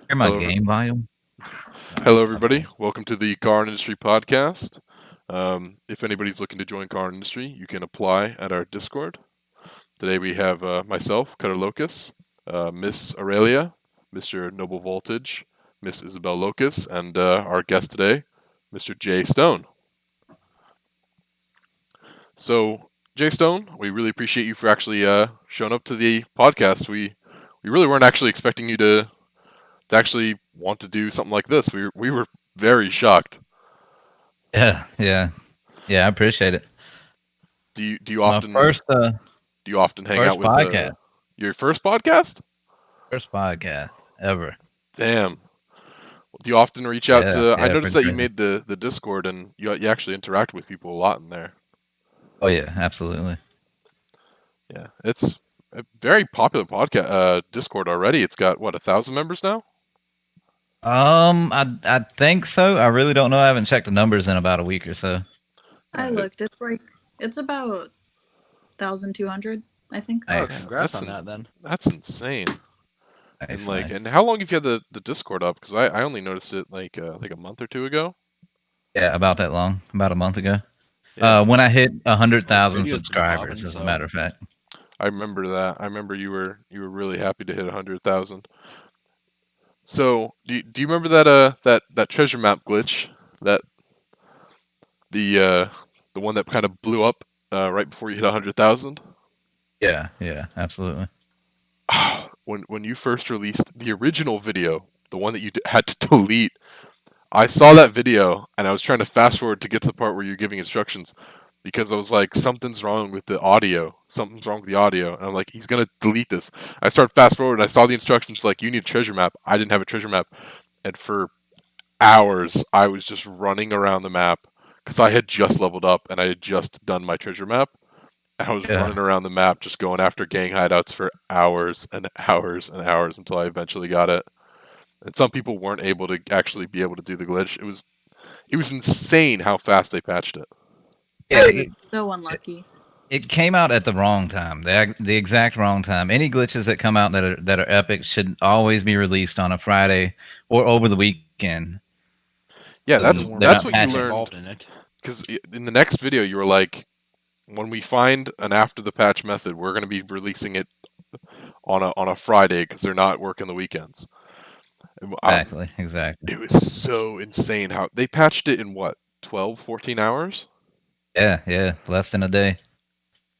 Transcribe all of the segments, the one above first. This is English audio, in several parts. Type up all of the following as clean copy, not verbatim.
Hear my Hello, game volume? Sorry, hello, my everybody. bad. Welcome to the Charon Industry podcast. If anybody's looking to join Charon Industry, you can apply at our Discord. Today we have myself, CutterLocus, Miss Aurelia, Mr. NobleVoltage, Miss IsabelLocus, and our guest today, Mr. JStone. So, JStone, we really appreciate you for actually showing up to the podcast. We really weren't actually expecting you to actually want to do something like this. We were very shocked. Yeah, I appreciate it. Do you My often do you often hang out first with podcast, your first podcast? first podcast ever. Damn. Do you often reach out Yeah, to? I yeah, noticed pretty that you crazy. made the Discord and you actually interact with people a lot in there. Oh yeah, absolutely. Yeah, it's a very popular podcast Discord already. It's got what 1,000 members now. I think so. I really don't know. I haven't checked the numbers in about a week or so. I Yeah, looked. It's about 1,200, I think. Oh, Nice, yeah, congrats on that then. that's insane. And nice, like, nice. and how long have you had the Discord up? Because I only noticed it like a month or two ago. Yeah, about that long, about a month ago. Yeah, When I hit hundred Those thousand videos been subscribers, popping, as a so matter of fact. I remember that. I remember you were really happy to hit 100,000. So do you remember that treasure map glitch that the one that kind of blew up right before you hit 100,000? Yeah, absolutely. When you first released the original video, the one that you had to delete, I saw that video and I was trying to fast forward to get to the part where you're giving instructions because I was like, something's wrong with the audio. Something's wrong with the audio. And I'm like, he's gonna delete this. I started fast forward and I saw the instructions like, you need a treasure map. I didn't have a treasure map, and for hours I was just running around the map because I had just leveled up and I had just done my treasure map. And I was running Yeah, around the map just going after gang hideouts for hours and hours and hours until I eventually got it. And some people weren't able to actually be able to do the glitch. It was insane how fast they patched it. yeah. I was so unlucky. It came out at the wrong time, the exact wrong time. Any glitches that come out that are epic should always be released on a Friday or over the weekend. Yeah, there's that's more They're that's not what you people patching. learned involved in it. because in the next video you were like, when we find an after the patch method, we're going to be releasing it on a Friday because they're not working the weekends. Exactly. It was so insane how they patched it in what 12, 14 hours. Yeah, less than a day.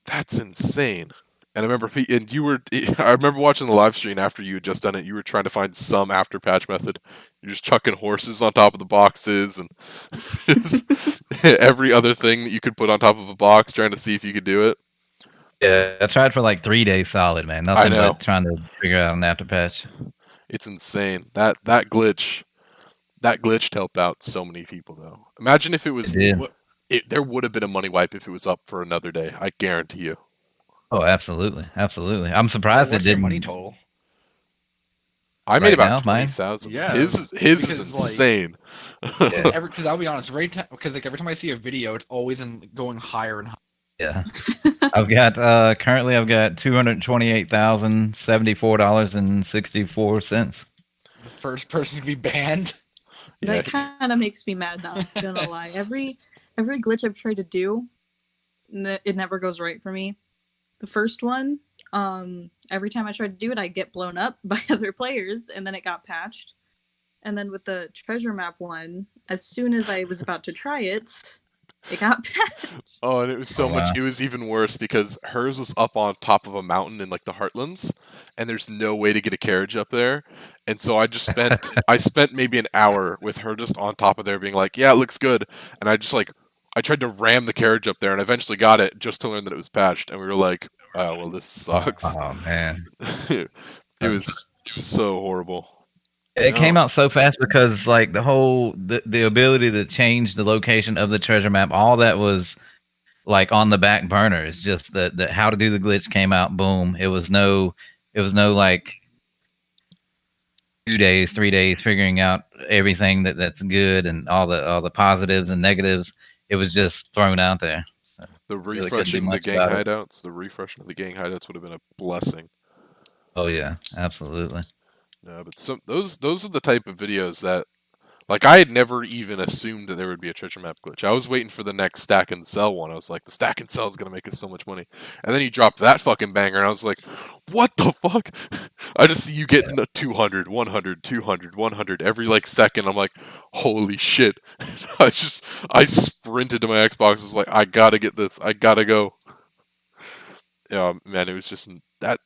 That's insane. And I remember, and you were. I remember watching the live stream after you had just done it. You were trying to find some after patch method. You're just chucking horses on top of the boxes and just every other thing that you could put on top of a box, trying to see if you could do it. Yeah, I tried for like 3 days solid, man. I Nothing know, but trying to figure out an after patch. it's insane. That glitch helped out so many people though. Imagine if it It was. did. There would have been a money wipe if it was up for another day. I guarantee you. Oh, absolutely. I'm What surprised it what's your money didn't total? I made right about now. twenty Mine. thousand. Yeah, His is because like insane. Yeah, because I'll be honest, because like every time I see a video, it's always going higher and higher. yeah. I've got 228,074.64. The first person to be banned. Yeah, That kind of makes me mad, not gonna lie. Every glitch I've tried to do, it never goes right for me. The first one, every time I tried to do it, I get blown up by other players, and then it got patched. And then with the treasure map one, as soon as I was about to try it, it got patched. oh, and it was so Oh much. wow. It was even worse because hers was up on top of a mountain in like the Heartlands, and there's no way to get a carriage up there. And so I spent maybe an hour with her just on top of there, being like, "Yeah, it looks good." And I tried to ram the carriage up there, and eventually got it, just to learn that it was patched. And we were like, "Oh, well, this sucks." Oh man. It was so horrible. It came No, out so fast because like the ability to change the location of the treasure map, all that was like on the back burner. It's just the how to do the glitch came out, boom. It was no like 2 days, 3 days figuring out everything that's good and all the positives and negatives. It was just thrown out there. So the really couldn't do refreshing the much gang about it. hideouts, the refreshing of the gang hideouts would have been a blessing. Oh yeah, absolutely. But those are the type of videos that, like, I had never even assumed that there would be a treasure map glitch. I was waiting for the next stack and sell one. I was like, the stack and sell is gonna make us so much money. And then you dropped that fucking banger, and I was like, what the fuck? I just see you getting a 200, 100, 200, 100 every like second. I'm like, holy shit! I sprinted to my Xbox. I was like, I gotta get this. I gotta go. Yeah, man, it was just that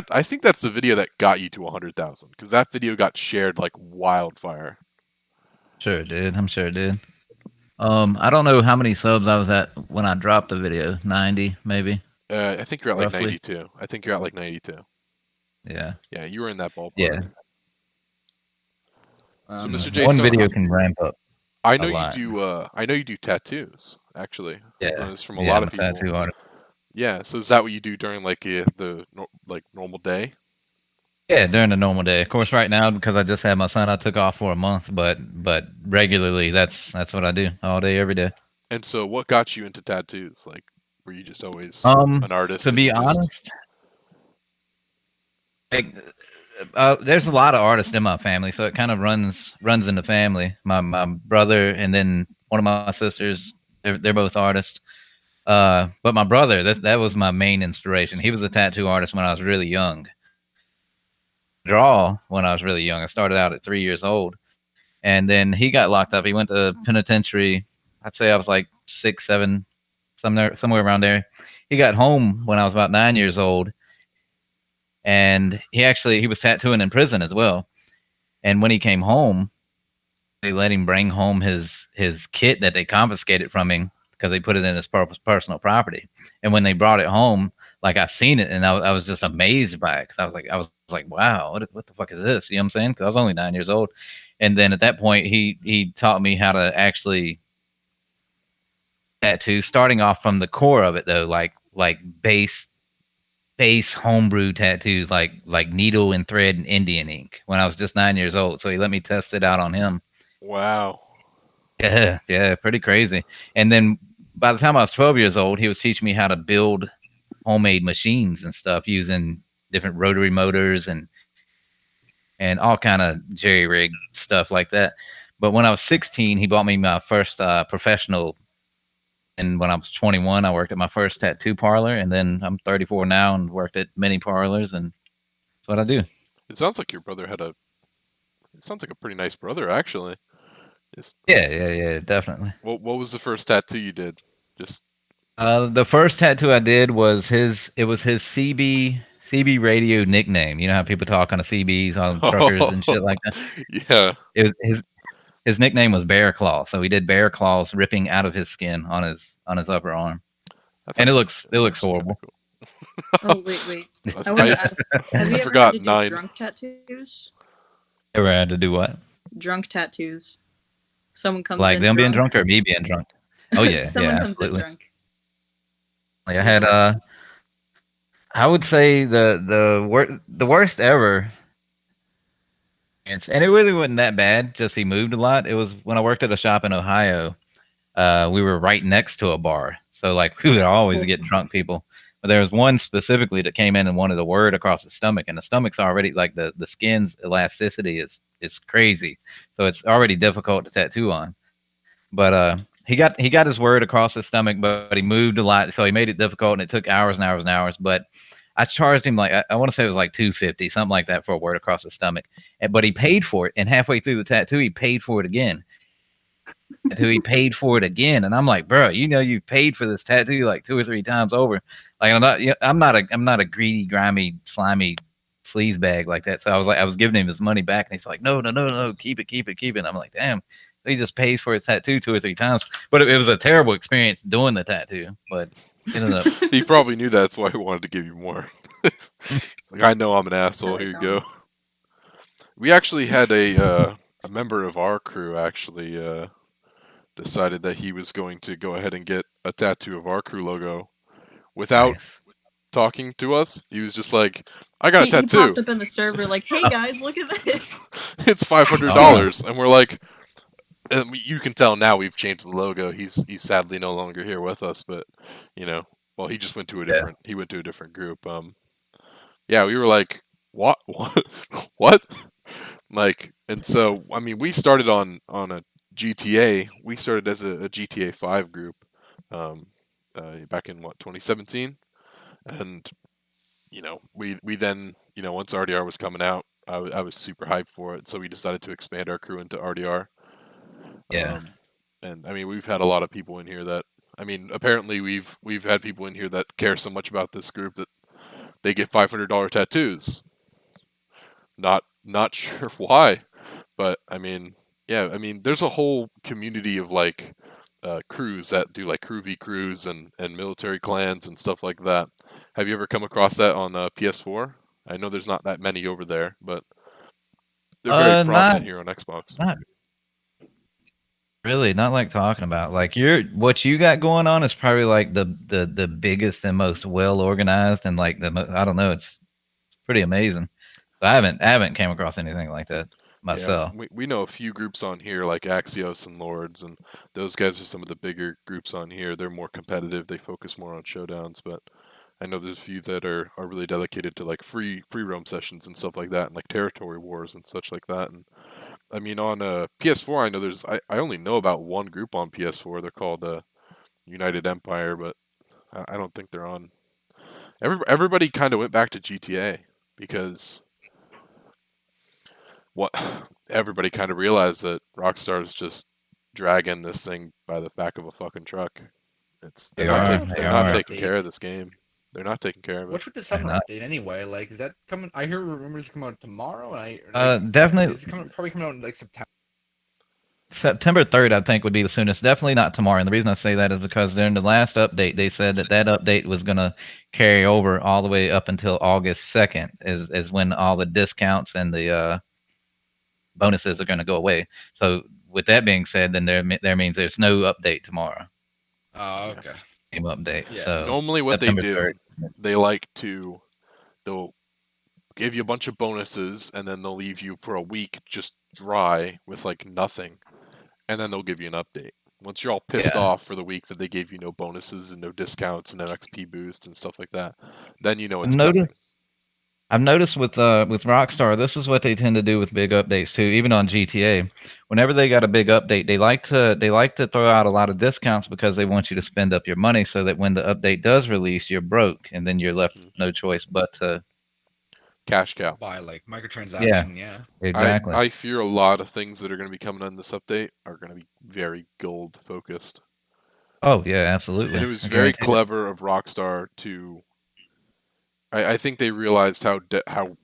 I think that's the video that got you to 100,000 because that video got shared like wildfire. Sure it did. I'm sure it did. I don't know how many subs I was at when I dropped the video. 90, maybe, I think you're at like roughly. 92. I think you're at like 92. Yeah. Yeah, you were in that ballpark. Yeah. So, Um, Mr. One JStone, video can ramp up I a know you lot. do. I know you do tattoos. Actually, I've Yeah. learned this from a Yeah, lot I'm of a people. tattoo artist. Yeah. So, is that what you do during like like normal day? Yeah, during the normal day. Of course, right now because I just had my son, I took off for a month, but regularly, that's what I do all day, every day. And so, what got you into tattoos? Like, were you just always an To artist and be you just? honest, like, there's a lot of artists in my family, so it kind of runs in the family. My brother and then one of my sisters, they're both artists. But my brother, that was my main inspiration. He was a tattoo artist when I was really young. Draw when I was really young. I started out at 3 years old, and then he got locked up. He went to penitentiary. I'd say I was like 6, 7, somewhere around there. He got home when I was about 9 years old, and he was tattooing in prison as well. And when he came home, they let him bring home his kit that they confiscated from him because they put it in his personal property. And when they brought it home, like I seen it, and I was just amazed by it. 'Cause I was like, wow, what the fuck is this? You know what I'm saying? Because I was only 9 years old. And then at that point, he taught me how to actually tattoo, starting off from the core of it though, like base homebrew tattoos, like needle and thread and Indian ink. When I was just 9 years old, so he let me test it out on him. Wow. Yeah, yeah, pretty crazy. And then by the time I was 12 years old, he was teaching me how to build homemade machines and stuff using different rotary motors and all kind of jerry rig stuff like that. But when I was 16, he bought me my first professional. And when I was 21, I worked at my first tattoo parlor. And then I'm 34 now and worked at many parlors, and that's what I do. It sounds like your brother had a. It sounds like a pretty nice brother, actually. Just Yeah, yeah, yeah, definitely. what was the first tattoo you did? Just The first tattoo I did was his. It was his CB radio nickname. You know how people talk on the CBs, on truckers and shit like that. yeah, It was his nickname was Bear Claw. So he did bear claws ripping out of his skin on his upper arm, and it that's looks actually kind of horrible. cool. Oh wait. I That's, want to ask: have I you ever had to forgot do 9. drunk tattoos? Ever had to do what? Drunk tattoos. Someone comes Like in them being drunk. drunk or me being drunk? Oh yeah, Someone yeah, comes in absolutely. drunk. Like I What was had the worst? I would say the worst ever. And it really wasn't that bad. Just he moved a lot. It was when I worked at a shop in Ohio. We were right next to a bar, so like we would always Oh, get drunk people. But there was one specifically that came in and wanted a word across the stomach, and the stomach's already like the skin's elasticity is crazy, so it's already difficult to tattoo on. But he got his word across his stomach, but he moved a lot, so he made it difficult, and it took hours and hours and hours. But I charged him like I want to say it was like 250, something like that, for a word across his stomach. But he paid for it, and halfway through the tattoo, he paid for it again. Tattoo, he paid for it again, and I'm like, bro, you paid for this tattoo like 2 or 3 times over. Like I'm not a greedy, grimy, slimy sleaze bag like that. So I was giving him his money back, and he's like, no, no, no, no, keep it, keep it, keep it. And I'm like, damn. He just pays for his tattoo 2 or 3 times, but it was a terrible experience doing the tattoo. But ended up, He probably knew that's why he wanted to give you more. Like, I know I'm an asshole. Here probably you dumb. go. We actually had a member of our crew actually decided that he was going to go ahead and get a tattoo of our crew logo without nice. talking to us. He was just like, "I got a He tattoo. popped up in the server like, "Hey guys, look at this." It's $500." Oh, And we're like, and you can tell now we've changed the logo. He's sadly no longer here with us, but you know, well, he just went to a yeah. different he went to a different group. Yeah, we were like, what what? Like, and so I mean, we started on a GTA. We started as a GTA 5 group, um, back in what 2017, and we then once RDR was coming out, I was super hyped for it, so we decided to expand our crew into RDR. Yeah. Um, and I mean, we've had a lot of people in here that I mean, apparently we've had people in here that care so much about this group that they get $500 tattoos. Not sure why, but I mean, yeah, I mean, there's a whole community of like crews that do like crew v crews and military clans and stuff like that. Have you ever come across that on PS4? I know there's not that many over there, but they're very Not prominent here on Xbox. not really, not like talking about. Like what you got going on is probably like the biggest and most well organized and like I don't know, it's pretty amazing. But I haven't came across anything like that Yeah, myself. we know a few groups on here like Axios and Lords, and those guys are some of the bigger groups on here. They're more competitive. They focus more on showdowns, but I know there's a few that are really dedicated to like free roam sessions and stuff like that, and like territory wars and such like that. And I mean, on PS4, I know I only know about one group on PS4. They're called United Empire, but I don't think they're on. Everybody kind of went back to GTA because what everybody kind of realized that Rockstar's just dragging this thing by the back of a fucking truck. It's They I don't are. know if They they're the not summer are. taking care update. of this game. They're not taking care of it. What's with the They're summer not. update anyway? Like, is that coming? I hear rumors coming out tomorrow, and I like Definitely it's coming probably coming out in like September. September 3rd, I think, would be the soonest. Definitely not tomorrow. And the reason I say that is because during the last update, they said that update was going to carry over all the way up until August 2nd, is when all the discounts and the bonuses are going to go away. So, with that being said, then there means there's no update tomorrow. Oh, Yeah. okay. Game update. Yeah. So, Normally, what they September do, 3rd. they like to they'll give you a bunch of bonuses and then they'll leave you for a week just dry with like nothing, and then they'll give you an update. Once you're all pissed Yeah. off for the week that they gave you no bonuses and no discounts and no XP boost and stuff like that, then you know I've it's noticed coming. I've noticed with Rockstar, this is what they tend to do with big updates too. Even on GTA, whenever they got a big update, they like to throw out a lot of discounts because they want you to spend up your money so that when the update does release, you're broke and then you're left Hmm. with no choice but to Cash cow. By like yeah, microtransaction, yeah. exactly. I fear a lot of things that are going to be coming on this update are going to be very gold focused. Oh yeah, And absolutely. it was I very guarantee it. clever of Rockstar to. I think they realized how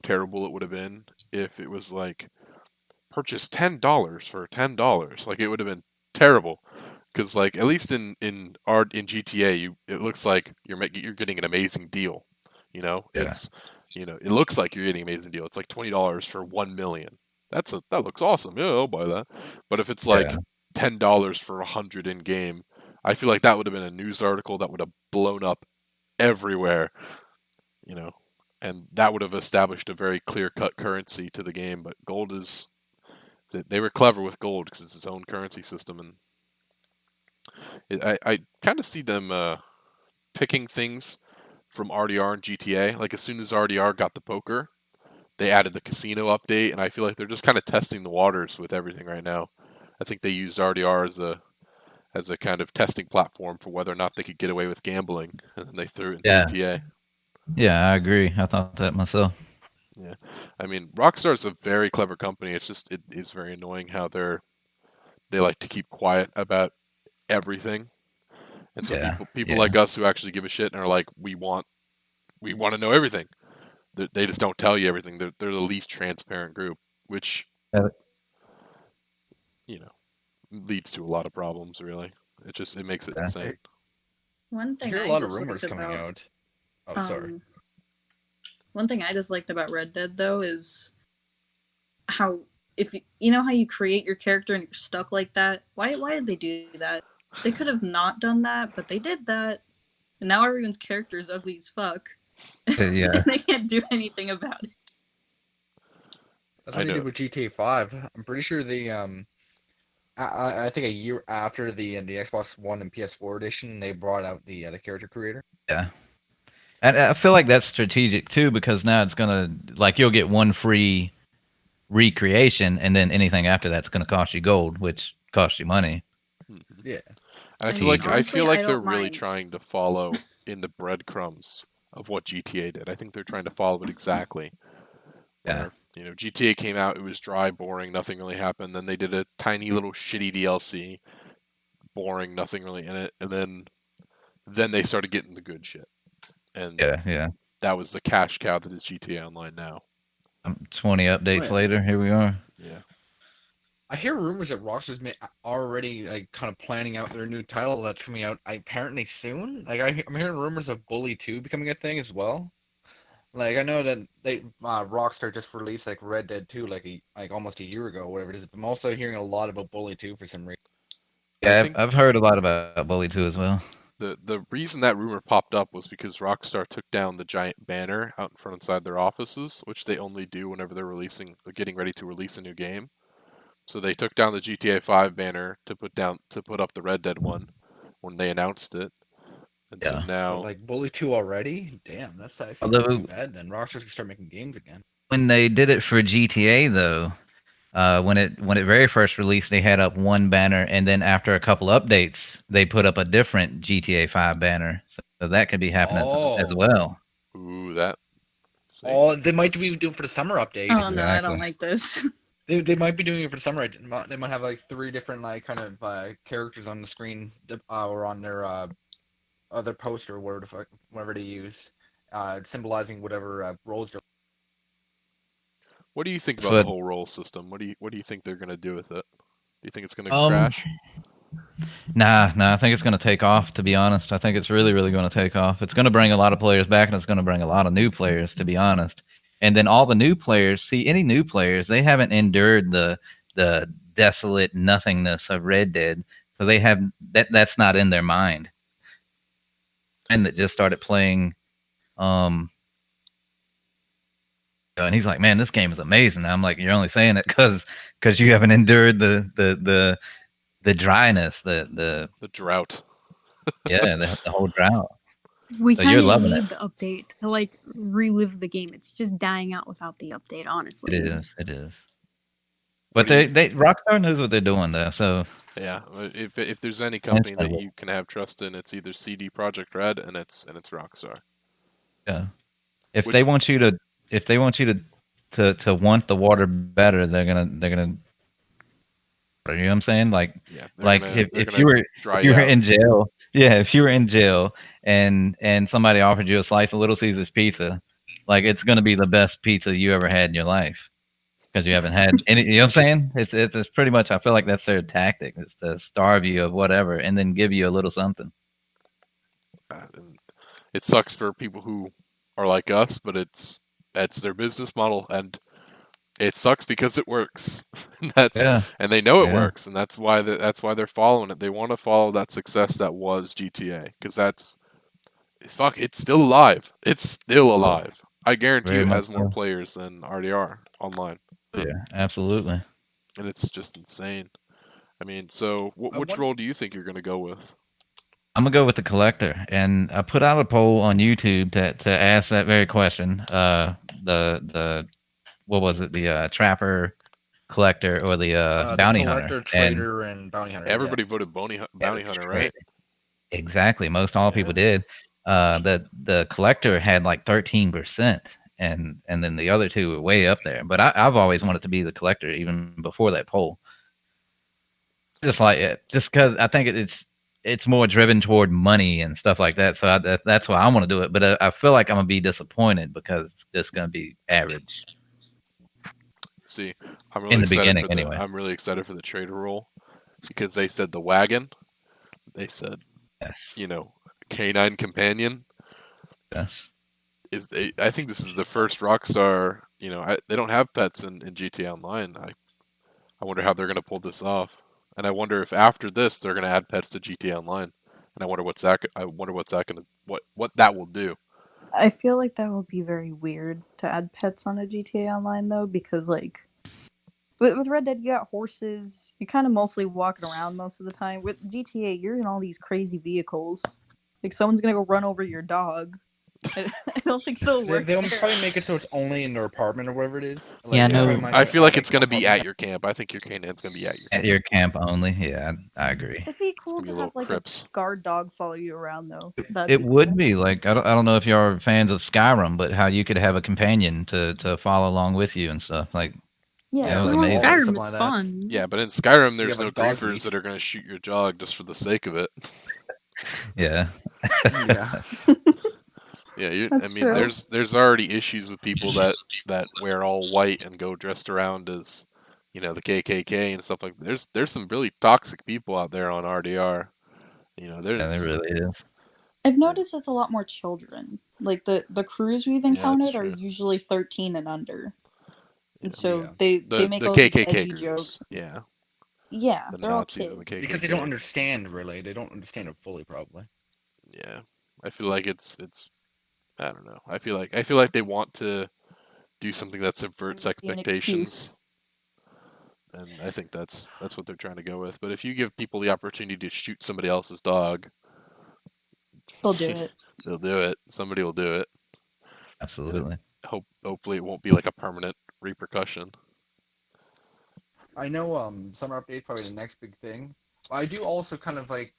terrible it would have been if it was like purchase $10 for $10. Like it would have been terrible. Because like at least in GTA, it looks like you're getting an amazing deal. Yeah, It looks like you're getting an amazing deal. It's like $20 for 1 million. That looks awesome. Yeah, I'll buy that. But if it's like yeah, $10 for 100 in game, I feel like that would have been a news article that would have blown up everywhere. You know, and that would have established a very clear cut currency to the game. But gold is they were clever with gold because it's its own currency system, and I kind of see them picking things from RDR and GTA. Like as soon as RDR got the poker, they added the casino update, and I feel like they're just kind of testing the waters with everything right now. I think they used RDR as a kind of testing platform for whether or not they could get away with gambling, and then they threw it in yeah, GTA. yeah. I agree. I thought that myself. Yeah, I mean, Rockstar's a very clever company. It's just it is very annoying how they like to keep quiet about everything, and so Yeah, people yeah, like us who actually give a shit and are like, we want to know everything. They just don't tell you everything. They're the least transparent group, which uh, you know leads to a lot of problems. Really, it makes it yeah. I, insane. One I thing hear a I lot of disliked rumors coming about out. Oh, sorry. um one thing I disliked about Red Dead though is how if you know how you create your character and you're stuck like that. Why did they do that? They could have not done that, but they did that, and now everyone's character is ugly as fuck, and Yeah, they can't do anything about it. That's I what they know. did with GTA 5. I'm pretty sure they I think a year after the Xbox One and PS4 edition, they brought out the character creator. yeah. And I feel like that's strategic too because now it's gonna like you'll get one free recreation, and then anything after that's gonna cost you gold, which costs you money. Mhm. Yeah. And I mean, I honestly, feel I like they're don't really mind. trying to follow in the breadcrumbs of what GTA did. I think they're trying to follow it exactly. Yeah, Where GTA came out, it was dry, boring, nothing really happened. Then they did a tiny little shitty DLC, boring, nothing really in it, and then they started getting the good shit, and yeah. that was the cash cow that is GTA Online now. 20 Oh updates yeah. later, here we are. Yeah. I hear rumors that Rockstar's already like kind of planning out their new title that's coming out apparently soon. Like I'm hearing rumors of Bully 2 becoming a thing as well. Like I know that they Rockstar just released like Red Dead 2 like almost a year ago, whatever it is. But I'm also hearing a lot about Bully 2 for some reason. I Yeah, think I've heard a lot about Bully 2 as well. the reason that rumor popped up was because Rockstar took down the giant banner out in front inside their offices, which they only do whenever they're getting ready to release a new game. So they took down the GTA 5 banner to put up the Red Dead one when they announced it. And so Yeah. But now like Bully 2 already? Damn, that's actually kind of too Although bad. Then Rockstar can start making games again. when they did it for GTA though, when it very first released, they had up one banner, and then after a couple updates, they put up a different GTA 5 banner. So that could be happening as Oh, well. ooh that see. oh, they might be doing for the summer update. Oh no, I Exactly. don't like this. They might be doing it for the summer. They might have like three different like kind of characters on the screen or on their other poster or whatever whatever they use, symbolizing whatever roles they're. What do you think That's about the what. whole role system? What do you think they're gonna do with it? Do you think it's gonna Um. crash? Nah. I think it's going to take off. To be honest, I think it's really going to take off. It's going to bring a lot of players back, and it's going to bring a lot of new players. To be honest, and then all the new players. See, any new players, they haven't endured the desolate nothingness of Red Dead, so they have that's not in their mind. And that just started playing. Um. And he's like, "Man, this game is amazing." I'm like, "You're only saying it because you haven't endured the dryness, the The drought. yeah, the whole drought. We So you're kind of loving it. need the update to like relive the game. It's just dying out without the update, It honestly. is. It is. What But do you they Rockstar knows what they're doing though. So Yeah, if there's any company that understandable. you can have trust in, it's either CD Project Red and it's Rockstar. Yeah. If they Which want you to if they want you to want the water better, they're gonna you know what I'm saying? yeah, Like they're if gonna you were dry if you you were out. in jail, yeah, if you were in jail and somebody offered you a slice of Little Caesars pizza, like it's gonna be the best pizza you ever had in your life because you haven't had any. You know what I'm saying? It's pretty much. I feel like that's their tactic is to starve you of whatever and then give you a little something. And it sucks for people who are like us, but it's their business model, and it sucks because it works. and that's Yeah, and they know it yeah. works, and that's why they're following it. They want to follow that success that was GTA because it's still alive. It's still Oh, alive. I guarantee you very it much has more so. players than RDR online, Yeah, absolutely. and it's just insane. I mean, so I which want. role do you think you're going to go with? I'm gonna go with the collector, and I put out a poll on YouTube to ask that very question. The what was it? The trapper, collector, or the The bounty hunter? collector, And trader, and bounty hunter. Yeah. Everybody voted it Bounty was Hunter, right? crazy. Exactly. Most all people Yeah. did. The collector had like 13%, and then the other two were way up there. But I've always wanted to be the collector even before that poll. Just like it, just because I think it's more driven toward money and stuff like that. So that's why I want to do it. But I feel like I'm gonna be disappointed because it's just gonna be average See, in the beginning, anyway. I'm really excited for the trader role because they said the wagon, they said, Yes, you know, canine companion yes. I think this is the first Rockstar, they don't have pets in GTA Online. I wonder how they're going to pull this off. And I wonder if after this they're going to add pets to GTA Online. And I wonder what's that going to what that will do. I feel like that would be very weird to add pets on a GTA Online though, because like with Red Dead you got horses. You're kind of mostly walking around most of the time. With GTA, you're in all these crazy vehicles. Like someone's gonna go run over your dog. I don't think it'll work They'll there. probably make it so it's only in their apartment or whatever it is. Like Yeah, they Yeah, probably no. might I do feel like it's attic gonna above be the at house. your camp. I think your canon's gonna be at your At camp. your camp only. Yeah, I agree. It'd be It's cool gonna be to a have little like a crypts. guard dog follow you around though. That'd It be would cool. be like I don't know if you are fans of Skyrim, but how you could have a companion to follow along with you and stuff. Like Yeah, that Yeah, was like well, in Vault or amazing. Skyrim something it's like that. fun. Yeah, but in Skyrim, So you there's have a no dog griefers thief. that are gonna shoot your dog just for the sake of it. Yeah, Yeah. Yeah, I That's mean, true. there's already issues with people that wear all white and go dressed around as, the KKK and stuff like. There's some really toxic people out there on RDR. You know, yeah, it there's really is. I've there, noticed it's a lot more children. Like the crews we've yeah, that's encountered are true. usually 13 and under. And Yeah, so Yeah. they make the all these KKK edgy groups. jokes. Yeah, Yeah, the they're all Nazis and the kids. Because they don't KKK. understand really. They don't understand it fully probably. Yeah, I feel like it's I don't know. I feel like they want to do something that subverts Be an excuse. expectations, and I think that's what they're trying to go with. But if you give people the opportunity to shoot somebody else's dog, They'll do it. they'll do it. Somebody will do it, and Absolutely. hopefully it won't be like a permanent repercussion. I know summer update probably the next big thing. I do also kind of like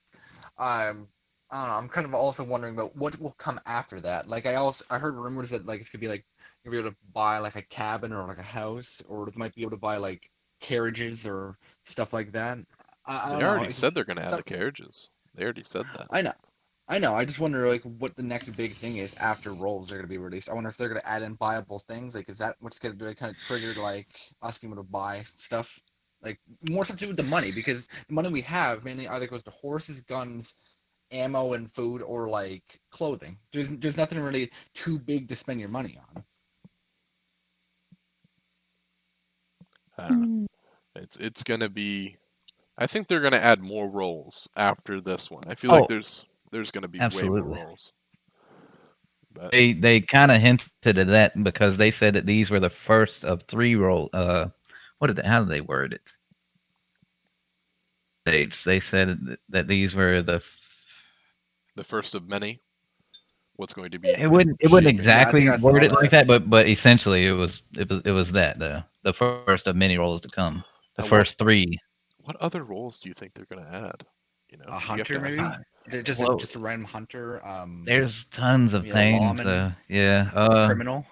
I don't know, I'm kind of also wondering about what will come after that. Like I heard rumors that like it's gonna be like you'll be able to buy like a cabin or like a house, or they might be able to buy like carriages or stuff like that. I They don't know. already It's said just they're going to add the some carriages. They already said that. I know. I know. I just wonder like what the next big thing is after rolls are gonna be released. I wonder if they're gonna add in buyable things. Like, is that what's gonna do? It kind of trigger like us being able to buy stuff, like more stuff to do with the money because the money we have mainly either goes to horses, guns, ammo, and food, or like clothing. There's nothing really too big to spend your money on. I don't know. Hmm. It's going to be. I think they're going to add more roles after this one. I feel like Oh, there's going to be way more absolutely. roles. But They kind of hinted at that because they said that these were the first of three roll. How did they word it? They said that these were the first of many. What's going to be it wouldn't shaping? Yeah, I think exactly I word saw it like that. that, but essentially it was that the first of many roles to come. The Now, what first three. what other roles do you think they're going to add? A You have hunter to maybe. ask. Just a Well, just a random hunter. there's tons of Maybe a things. lawman, Yeah. criminal.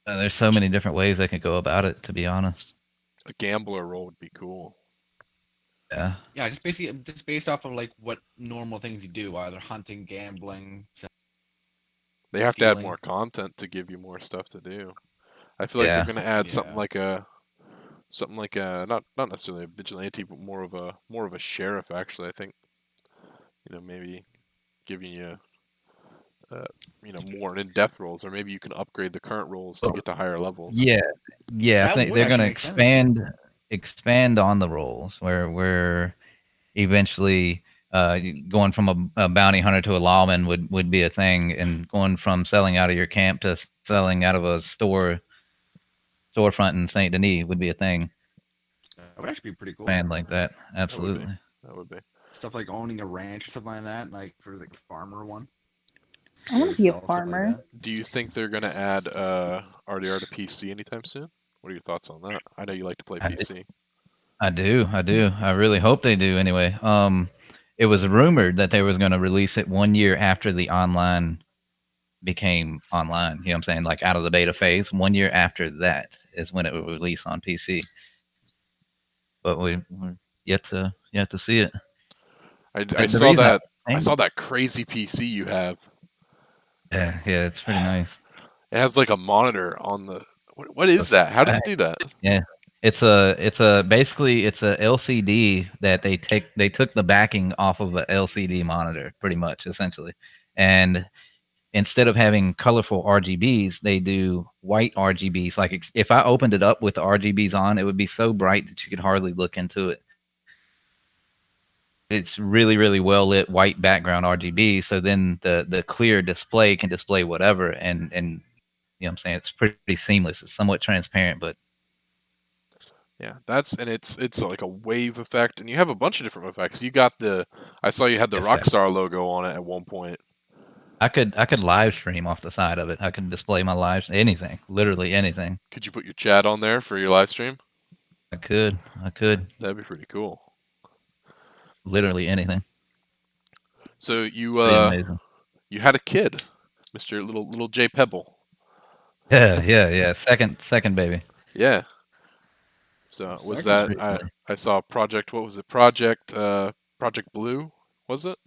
There's so many different ways they could go about it. To be honest. A gambler role would be cool. Yeah. Yeah, just basically just based off of like what normal things you do, either hunting, gambling, They have to add stealing. more content to give you more stuff to do. I feel like they're Yeah. going to add Yeah. something like a not necessarily a vigilante, but more of a sheriff. Actually, I think maybe giving you uh, more in-depth roles, or maybe you can upgrade the current roles to Well, get to higher levels. yeah. Yeah. I That think would they're going actually to make sense. expand on the roles where eventually going from a bounty hunter to a lawman would be a thing, and going from selling out of your camp to selling out of a storefront in Saint Denis would be a thing. That would actually be pretty cool. Expand like that. That would be. Absolutely. That would be. Stuff like owning a ranch or something like that, like for like farmer one, I where want they to be a sell stuff like farmer. that. Do you think they're going to add RDR to PC anytime soon? What are your thoughts on that? I know you like to play I, PC. I do. I do. I really hope they do. Anyway, it was rumored that they was going to release it 1 year after the online became online. You know what I'm saying? Like out of the beta phase. 1 year after that is when it will release on PC. But we're yet to see it. I The saw reason that. I I think, saw that crazy PC you have. yeah, it's pretty nice. It has like a monitor on the. What is that? How does it do that? Yeah, it's a basically it's a LCD that they took the backing off of a LCD monitor, pretty much essentially, and instead of having colorful RGBs, they do white RGBs. Like if I opened it up with the RGBs on, it would be so bright that you could hardly look into it. It's really, really well lit white background RGB. So then the clear display can display whatever, and you know what I'm saying, it's pretty seamless. It's somewhat transparent, but Yeah, it's like a wave effect, and you have a bunch of different effects. You got the. I saw you had the effect. Rockstar logo on it at one point. I could live stream off the side of it. I could display my lives, anything, literally anything. Could you put your chat on there for your live stream? I could, That'd be pretty cool. literally anything. So Pretty amazing. you had a kid, Mister Little J Pebble. Yeah. Second baby. Yeah. So was Second. that Recently. I saw Project, what was it? Project Blue, was it?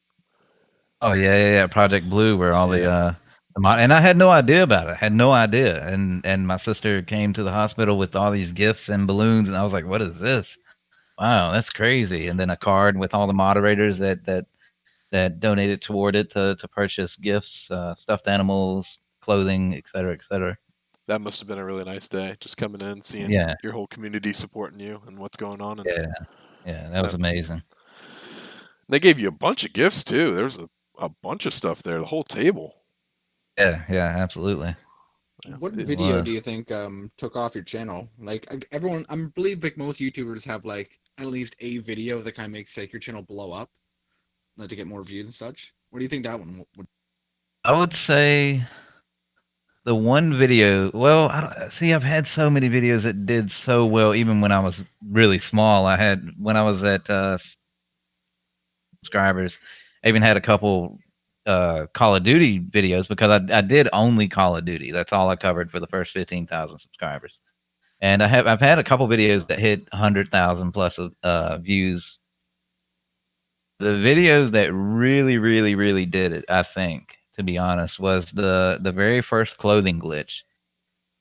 Oh yeah. Project Blue, where all Yeah. and I had no idea about it. I had no idea. And my sister came to the hospital with all these gifts and balloons, and I was like, "What is this? Wow, that's crazy!" And then a card with all the moderators that donated toward it to purchase gifts, stuffed animals, clothing, et cetera. That must have been a really nice day, just coming in, seeing Yeah, your whole community supporting you and what's going on. And yeah, yeah. That was that, amazing. they gave you a bunch of gifts too. There was a bunch of stuff there, the whole table. Yeah, absolutely. Yeah, What It video do was. you think took off your channel? Like everyone, I believe like most YouTubers have like at least a video that kind of makes like your channel blow up, like to get more views and such. What do you think that one would? I would say the one video. Well, I don't, see. I've had so many videos that did so well, even when I was really small. I had when I was at subscribers. I even had a couple Call of Duty videos because I did only Call of Duty. That's all I covered for the first 15,000 subscribers. And I've had a couple videos that hit 100,000 plus views. The videos that really did it, I think, to be honest, was the very first clothing glitch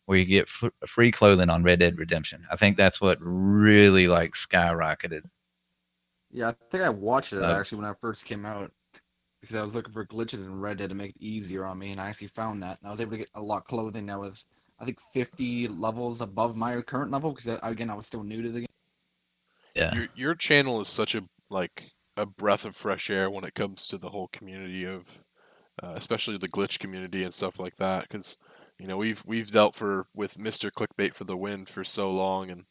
where you get free clothing on Red Dead Redemption. I think that's what really like skyrocketed. Yeah, I think I watched it Uh, actually when I first came out because I was looking for glitches in Red Dead to make it easier on me, and I actually found that, and I was able to get a lot of clothing that was I think 50 levels above my current level because again I was still new to the game. yeah. Your channel is such a breath of fresh air when it comes to the whole community of, especially the glitch community and stuff like that. Because we've dealt with Mister Clickbait for the win for so long, and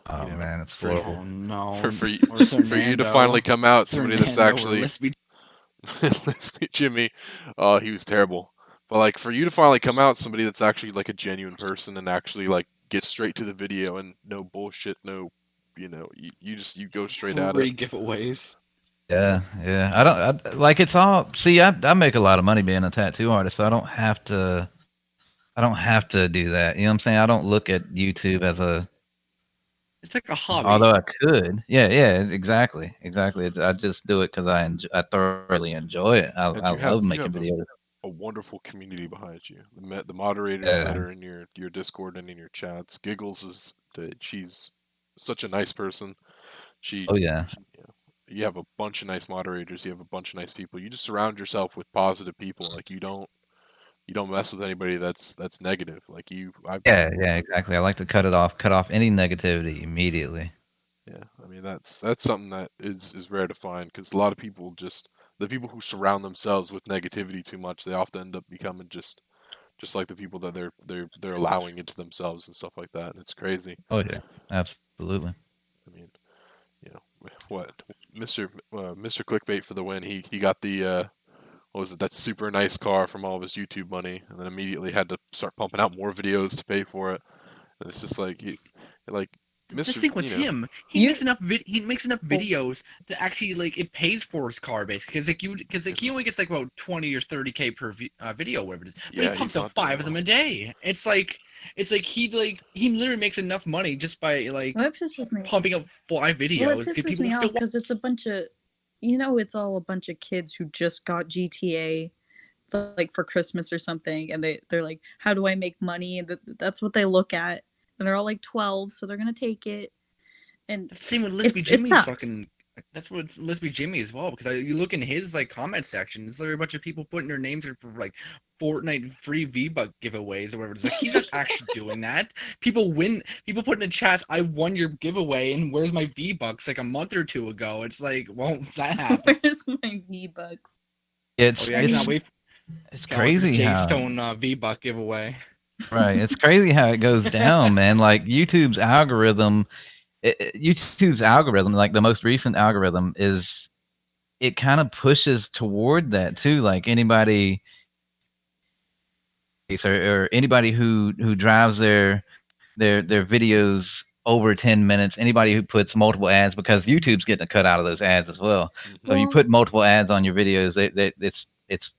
Oh man, it's for horrible. Oh no, for or for you to finally come out, somebody that's Fernando, or actually let's meet Jimmy. Oh, he was terrible. But like for you to finally come out, somebody that's actually like a genuine person and actually like get straight to the video and no bullshit, no, you go straight at it. free giveaways. Yeah. Like it's all. See, I make a lot of money being a tattoo artist, so I don't have to. I don't have to do that. You know what I'm saying? I don't look at YouTube as a. It's like a hobby. Although I could. Yeah. Exactly. I just do it because I thoroughly enjoy it. And I love you making have videos. a wonderful community behind you. The moderators that Yeah. are in your Discord and in your chats. Giggles she's such a nice person. She, Oh yeah. you have a bunch of nice moderators. You have a bunch of nice people. You just surround yourself with positive people. Like you don't mess with anybody that's negative. Like Yeah. Exactly. I like to cut off any negativity immediately. yeah. I mean that's something that is rare to find because a lot of people just the people who surround themselves with negativity too much, they often end up becoming just like the people that they're allowing into themselves and stuff like that. And it's crazy. Oh yeah. Absolutely. I mean, what Mr. Clickbait for the win. He got the what was it, that super nice car from all of his YouTube money, and then immediately had to start pumping out more videos to pay for it. And it's just like like The Mr. thing with him, You he makes enough videos to actually like it pays for his car basically because like he only gets like about 20 or 30K per video, whatever it is, but Yeah, he he's pumps out not doing 5 of them well. a day. It's like he literally makes enough money just by like What pisses me pumping out 5 Well, it videos because pisses people me will still off because it's a bunch of, it's all a bunch of kids who just got GTA, like for Christmas or something, and they're like, how do I make money? And that's what they look at, and they're all like 12, so they're gonna take it, and It's the same with Lispy it Jimmy's sucks. fucking. That's what it's Lispy Jimmy as well because you look in his like comment section. It's literally a bunch of people putting their names in for like Fortnite free V-Buck giveaways or whatever. It's like he's not actually doing that. People win. People put in the chat, "I won your giveaway," and where's my V-Bucks? Like a month or two ago. It's like, won't that happen? Where's my V-Bucks? Oh It's yeah, I I it's cannot mean, wait. it's Can't wait for the crazy how JStone V-Buck giveaway. right. It's crazy how it goes down, man. Like YouTube's algorithm, like the most recent algorithm, is it kind of pushes toward that too. Like anybody or anybody who drives their videos over 10 minutes, anybody who puts multiple ads, because YouTube's getting a cut out of those ads as well. So if you Well, put multiple ads on your videos, it's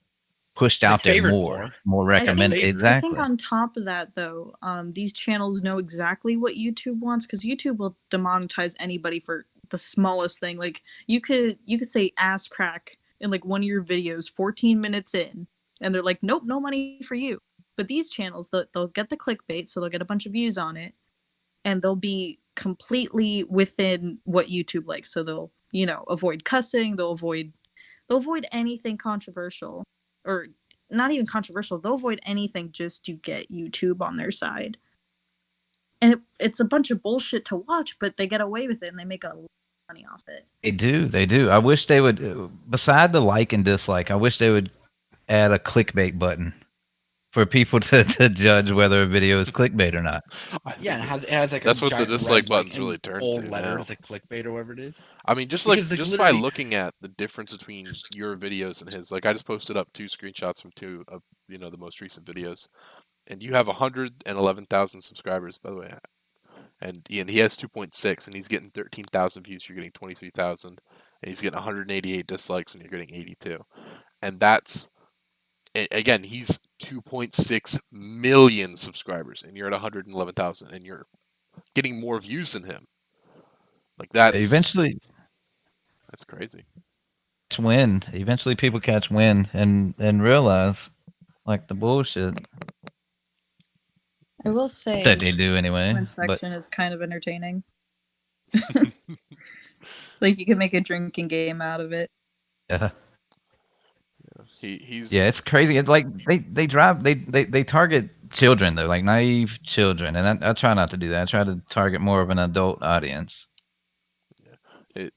pushed It's like out there favored more, more. more Yeah, it's recommended. favored. I think Exactly. on top of that though, these channels know exactly what YouTube wants because YouTube will demonetize anybody for the smallest thing. Like you could say ass crack in like one of your videos 14 minutes in, and they're like, nope, no money for you. But these channels, they'll get the clickbait, so they'll get a bunch of views on it, and they'll be completely within what YouTube likes. So they'll, avoid cussing, they'll avoid anything controversial, or not even controversial. They'll avoid anything just to get YouTube on their side. And it's a bunch of bullshit to watch, but they get away with it and they make a lot of money off it. They do. They do. I wish they would, beside the like and dislike, I wish they would add a clickbait button for people to judge whether a video is clickbait or not. I Yeah, think and it has like a that's what the giant dislike red like buttons in really turned bold to now. letters like clickbait or whatever it is. I mean, Because like just by literally, looking at the difference between your videos and his, like I just posted up two screenshots from two of the most recent videos, and you have 111,000 subscribers, by the way, and he has 2.6, and he's getting 13,000 views. You're getting 23,000, and he's getting 188 dislikes, and you're getting 82, and that's again he's 2.6 million subscribers, and you're at 111,000, and you're getting more views than him. Like Eventually, that's crazy. catch wind. Eventually, people catch wind and realize like the bullshit I will say that they his do anyway. comment But section is kind of entertaining. Like you can make a drinking game out of it. yeah, He's yeah, it's crazy. It's like they target children though, like naive children, and I try not to do that. I try to target more of an adult audience.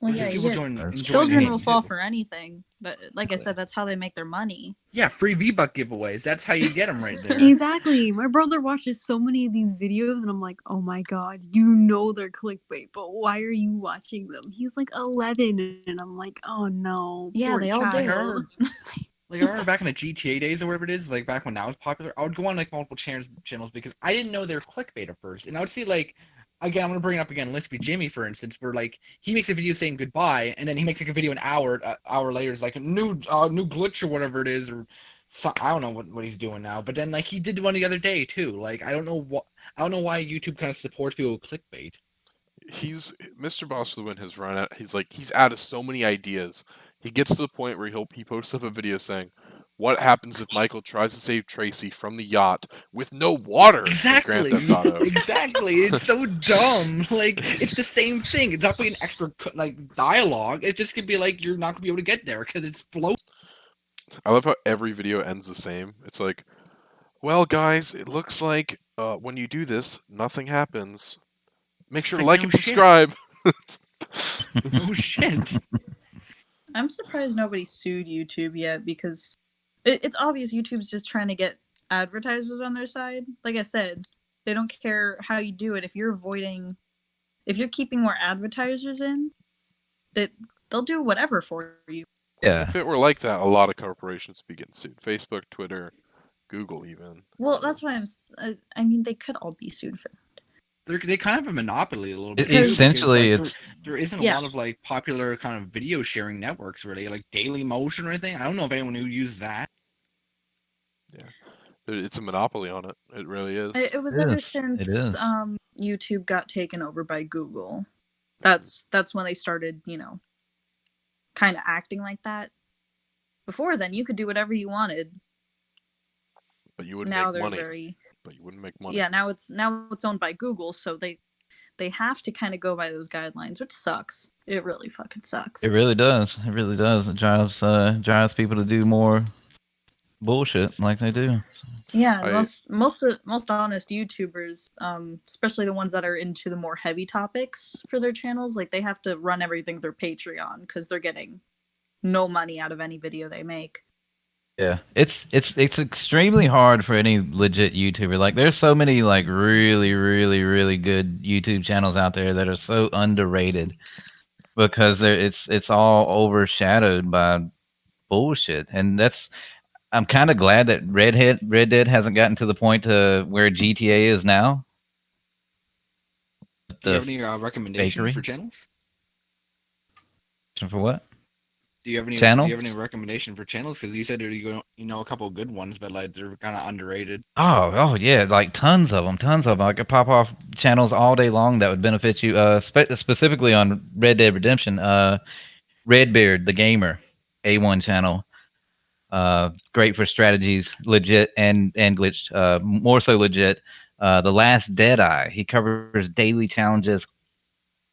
Well, because yeah, people he's enjoy the children hate will fall too. for anything. But like I said, that's how they make their money. Yeah, free V-Buck giveaways. That's how you get them right there. Exactly. My brother watches so many of these videos, and I'm like, oh my god, you know they're clickbait, but why are you watching them? He's like 11, and I'm like, oh no, Yeah, poor they all Like I do. child. remember, like I remember back in the GTA days or whatever it is, like back when that was popular, I would go on like multiple channels because I didn't know they were clickbait at first, and I would see like. Again, I'm gonna bring it up again. Lispy Jimmy, for instance, where like he makes a video saying goodbye, and then he makes like a video an hour later. It's like a new glitch or whatever it is, or so, I don't know what he's doing now. But then like he did one the other day too. Like I don't know why YouTube kind of supports people with clickbait. he's Mr. Boss for the Win has run out. He's out of so many ideas. He gets to the point where he posts up a video saying, "What happens if Michael tries to save Tracy from the yacht with no water in Grand Theft Exactly, Auto?" exactly. It's so dumb. Like it's the same thing. It's not being extra like dialogue. It just could be like you're not gonna be able to get there because it's floating. I love how every video ends the same. It's like, "Well, guys, it looks like when you do this, nothing happens. Make It's sure to like like no and shit, subscribe." no shit. I'm surprised nobody sued YouTube yet because it's obvious YouTube's just trying to get advertisers on their side. Like I said, they don't care how you do it. If you're keeping more advertisers in, that they'll do whatever for you. Yeah, If it were like that, a lot of corporations would be getting sued. Facebook, Twitter, Google, even. Well, that's why I mean, they could all be sued for that. They kind of have a monopoly a little bit too Because because essentially like it's there isn't a Yeah. lot of like popular kind of video sharing networks really like Daily Motion or anything. I don't know if anyone who uses that. It's a monopoly on it. It really is. it was it ever is. It since is. YouTube got taken over by Google. That's when they started, kind of acting like that. Before then, you could do whatever you wanted. But you wouldn't Now make they're money. very But you wouldn't make money. yeah. Now it's owned by Google, so they have to kind of go by those guidelines, which sucks. It really fucking sucks. It really does. It really does. It drives people to do more bullshit like they do. Yeah, I most honest YouTubers, especially the ones that are into the more heavy topics for their channels, like they have to run everything through Patreon because they're getting no money out of any video they make. Yeah, it's extremely hard for any legit YouTuber. Like, there's so many like really good YouTube channels out there that are so underrated because it's all overshadowed by bullshit, and I'm kind of glad that Red Dead hasn't gotten to the point to where GTA is now. Do you The have any recommendations for fakery channels? for what Do you have any channel? recommendation for channels? Because you said you know a couple of good ones, but like they're kind of underrated. Oh yeah, like tons of them, tons of them. I could pop off channels all day long that would benefit you. Specifically on Red Dead Redemption. Redbeard the gamer, A1 channel. Great for strategies, legit and glitched. More so legit. The Last Deadeye. He covers daily challenges.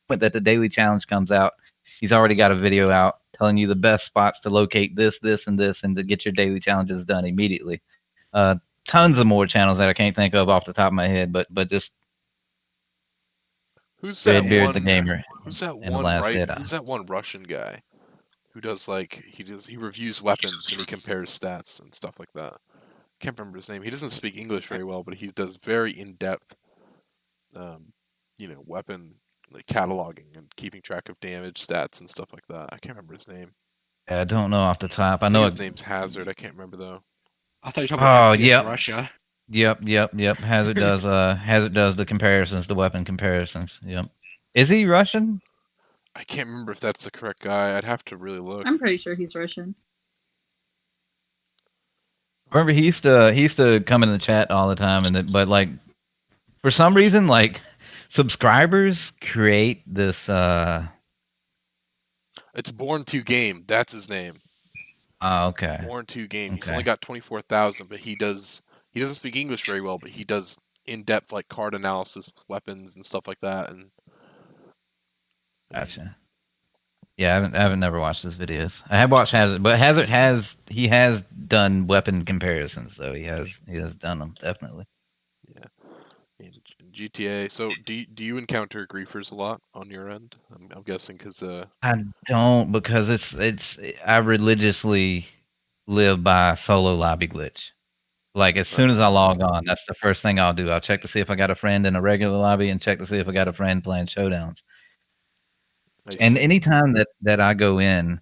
But that the daily challenge comes out, he's already got a video out telling you the best spots to locate this, this, and this, and to get your daily challenges done immediately. Tons of more channels that I can't think of off the top of my head, but just Who's that Redbeard the one? gamer Who's that and the one? Last Right? Deadeye. Who's that one Russian guy who does like he reviews weapons and he compares stats and stuff like that? Can't remember his name. He doesn't speak English very well, but he does very in depth, um, weapon like cataloging and keeping track of damage stats and stuff like that. I can't remember his name. I don't know off the top. I I think know his it. name's Hazard. I can't remember though. I thought you were talking about Oh, FPS yep. Russia. Yep. Hazard does the comparisons, the weapon comparisons. Yep. Is he Russian? I can't remember if that's the correct guy. I'd have to really look. I'm pretty sure he's Russian. Remember he used to come in the chat all the time, but like for some reason like subscribers create this. It's Born to Game. That's his name. Okay. Born to Game. He's Okay. only got 24,000, but he doesn't speak English very well, but he does in depth like card analysis, weapons and stuff like that. And I mean, Gotcha. Yeah, I haven't never watched his videos. I have watched Hazard, but Hazard has done weapon comparisons, though he has done them definitely. yeah. In GTA. So do you encounter griefers a lot on your end? I'm guessing because I don't because it's I religiously live by solo lobby glitch. Like as soon as I log on, that's the first thing I'll do. I'll check to see if I got a friend in a regular lobby and check to see if I got a friend playing showdowns. I And see. anytime that I go in,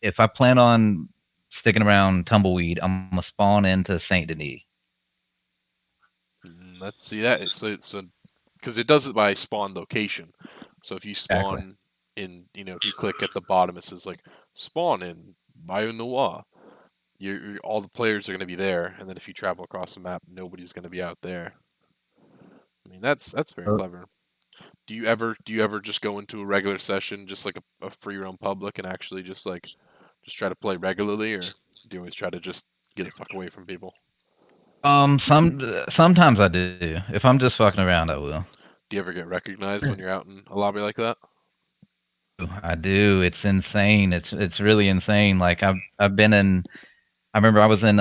if I plan on sticking around Tumbleweed, I'm gonna spawn into Saint Denis. Let's see that. So because it does it by spawn location. So if you Exactly. spawn in, if you click at the bottom, it says like spawn in Bayou Noir. All the players are going to be there, and then if you travel across the map, nobody's going to be out there. I mean, that's very clever. Do you ever just go into a regular session, just like a free roam public, and actually just try to play regularly, or do you always try to just get the fuck away from people? Sometimes I do. If I'm just fucking around, I will. Do you ever get recognized when you're out in a lobby like that? I do. It's insane. It's really insane. Like I've been in. I remember I was in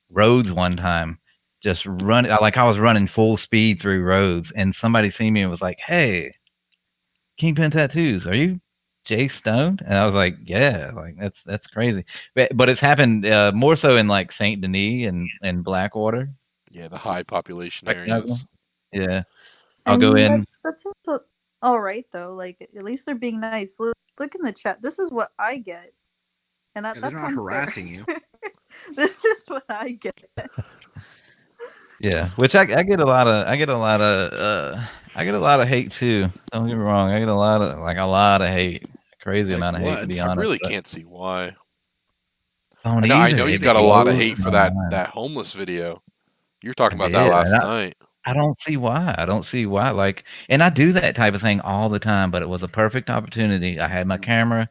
roads one time, just running. Like I was running full speed through roads, and somebody seen me and was like, "Hey, Kingpin Tattoos, are you JStone?" And I was like, "Yeah." Like that's crazy. But it's happened more so in like Saint Denis and Blackwater. Yeah, the high population Recognize areas. them? Yeah, I I'll go mean, in. that's also all right though. Like at least they're being nice. Look in the chat. This is what I get, and Yeah, they're that's not unfair. harassing you. This is what I get. Yeah, which I get a lot of hate too. Don't get me wrong. I get a lot of hate, crazy Like amount of hate to be what? I honest. really But can't see why. don't I either. know you It got a lot of blows hate for my that mind. that homeless video. You were I talking about that did, and last I night. I don't see why. I don't see why. Like, and I do that type of thing all the time. But it was a perfect opportunity. I had my camera.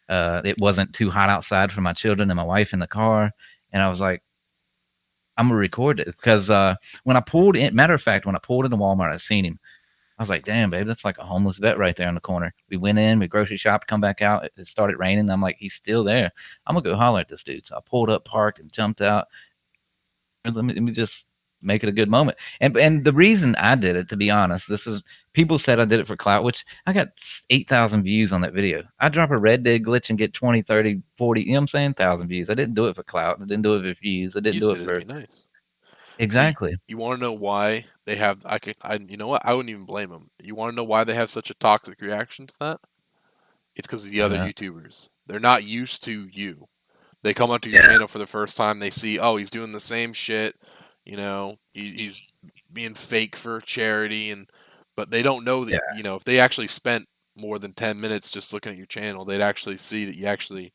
It wasn't too hot outside for my children and my wife in the car, and I was like, I'm gonna record it because when I pulled in. Matter of fact, when I pulled into Walmart, I seen him. I was like, "Damn, babe, that's like a homeless vet right there in the corner." We went in, we grocery shopped, come back out. It started raining. I'm like, "He's still there. I'm gonna go holler at this dude." So I pulled up, parked, and jumped out. Let me just make it a good moment. And the reason I did it, to be honest, this is people said I did it for clout, which I got 8,000 views on that video. I drop a Red Dead glitch and get 20, 30, 40. You know what I'm saying? 1,000 views. I didn't do it for clout. I didn't do it for views. I You didn't just do did it it to for be nice. See, exactly. you want to know why they have? You know what? I wouldn't even blame them. You want to know why they have such a toxic reaction to that? It's because of the Why other not? YouTubers. They're not used to you. They come onto your channel for the first time. They see, oh, he's doing the same shit. You know, he's being fake for charity, but they don't know that. You know, if they actually spent more than 10 minutes just looking at your channel, they'd actually see that you actually,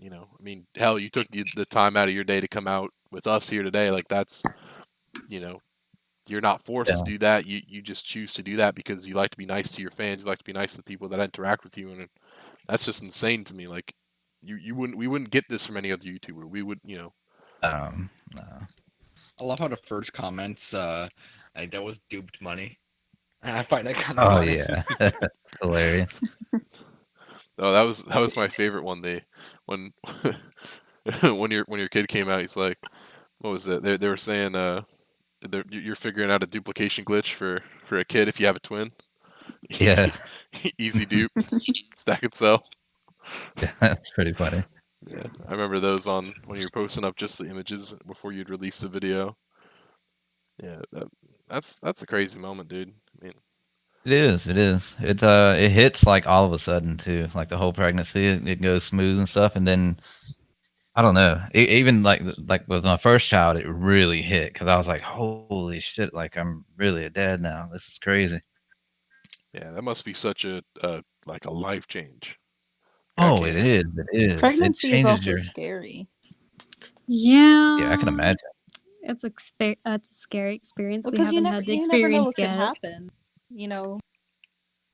you know, I mean, hell, you took the time out of your day to come out with us here today. Like that's, you know, you're not forced to do that. You just choose to do that because you like to be nice to your fans. You like to be nice to the people that interact with you, and that's just insane to me. Like we wouldn't get this from any other YouTuber. We would, you know. No. I love how the first comments, like that was duped money. I find that kind of Oh funny. yeah, hilarious. Oh, that was my favorite one. When when your kid came out, he's like, what was it? They were saying you're figuring out a duplication glitch for a kid if you have a twin. Yeah, Easy dupe, stack and sell. that's pretty funny. Yeah, I remember those on when you were posting up just the images before you'd release the video. Yeah, that's a crazy moment, dude. I mean, It is. It is. It hits like all of a sudden too. Like the whole pregnancy, it goes smooth and stuff, and then I don't know. Even like with my first child, it really hit because I was like, holy shit! Like I'm really a dad now. This is crazy. yeah, that must be such a like a life change. Oh, it is. It is. Pregnancy It is changes also your. scary. Yeah. Yeah, I can imagine. It's a scary experience. Well, We because haven't had the you never know experience what could yet. happen. You know,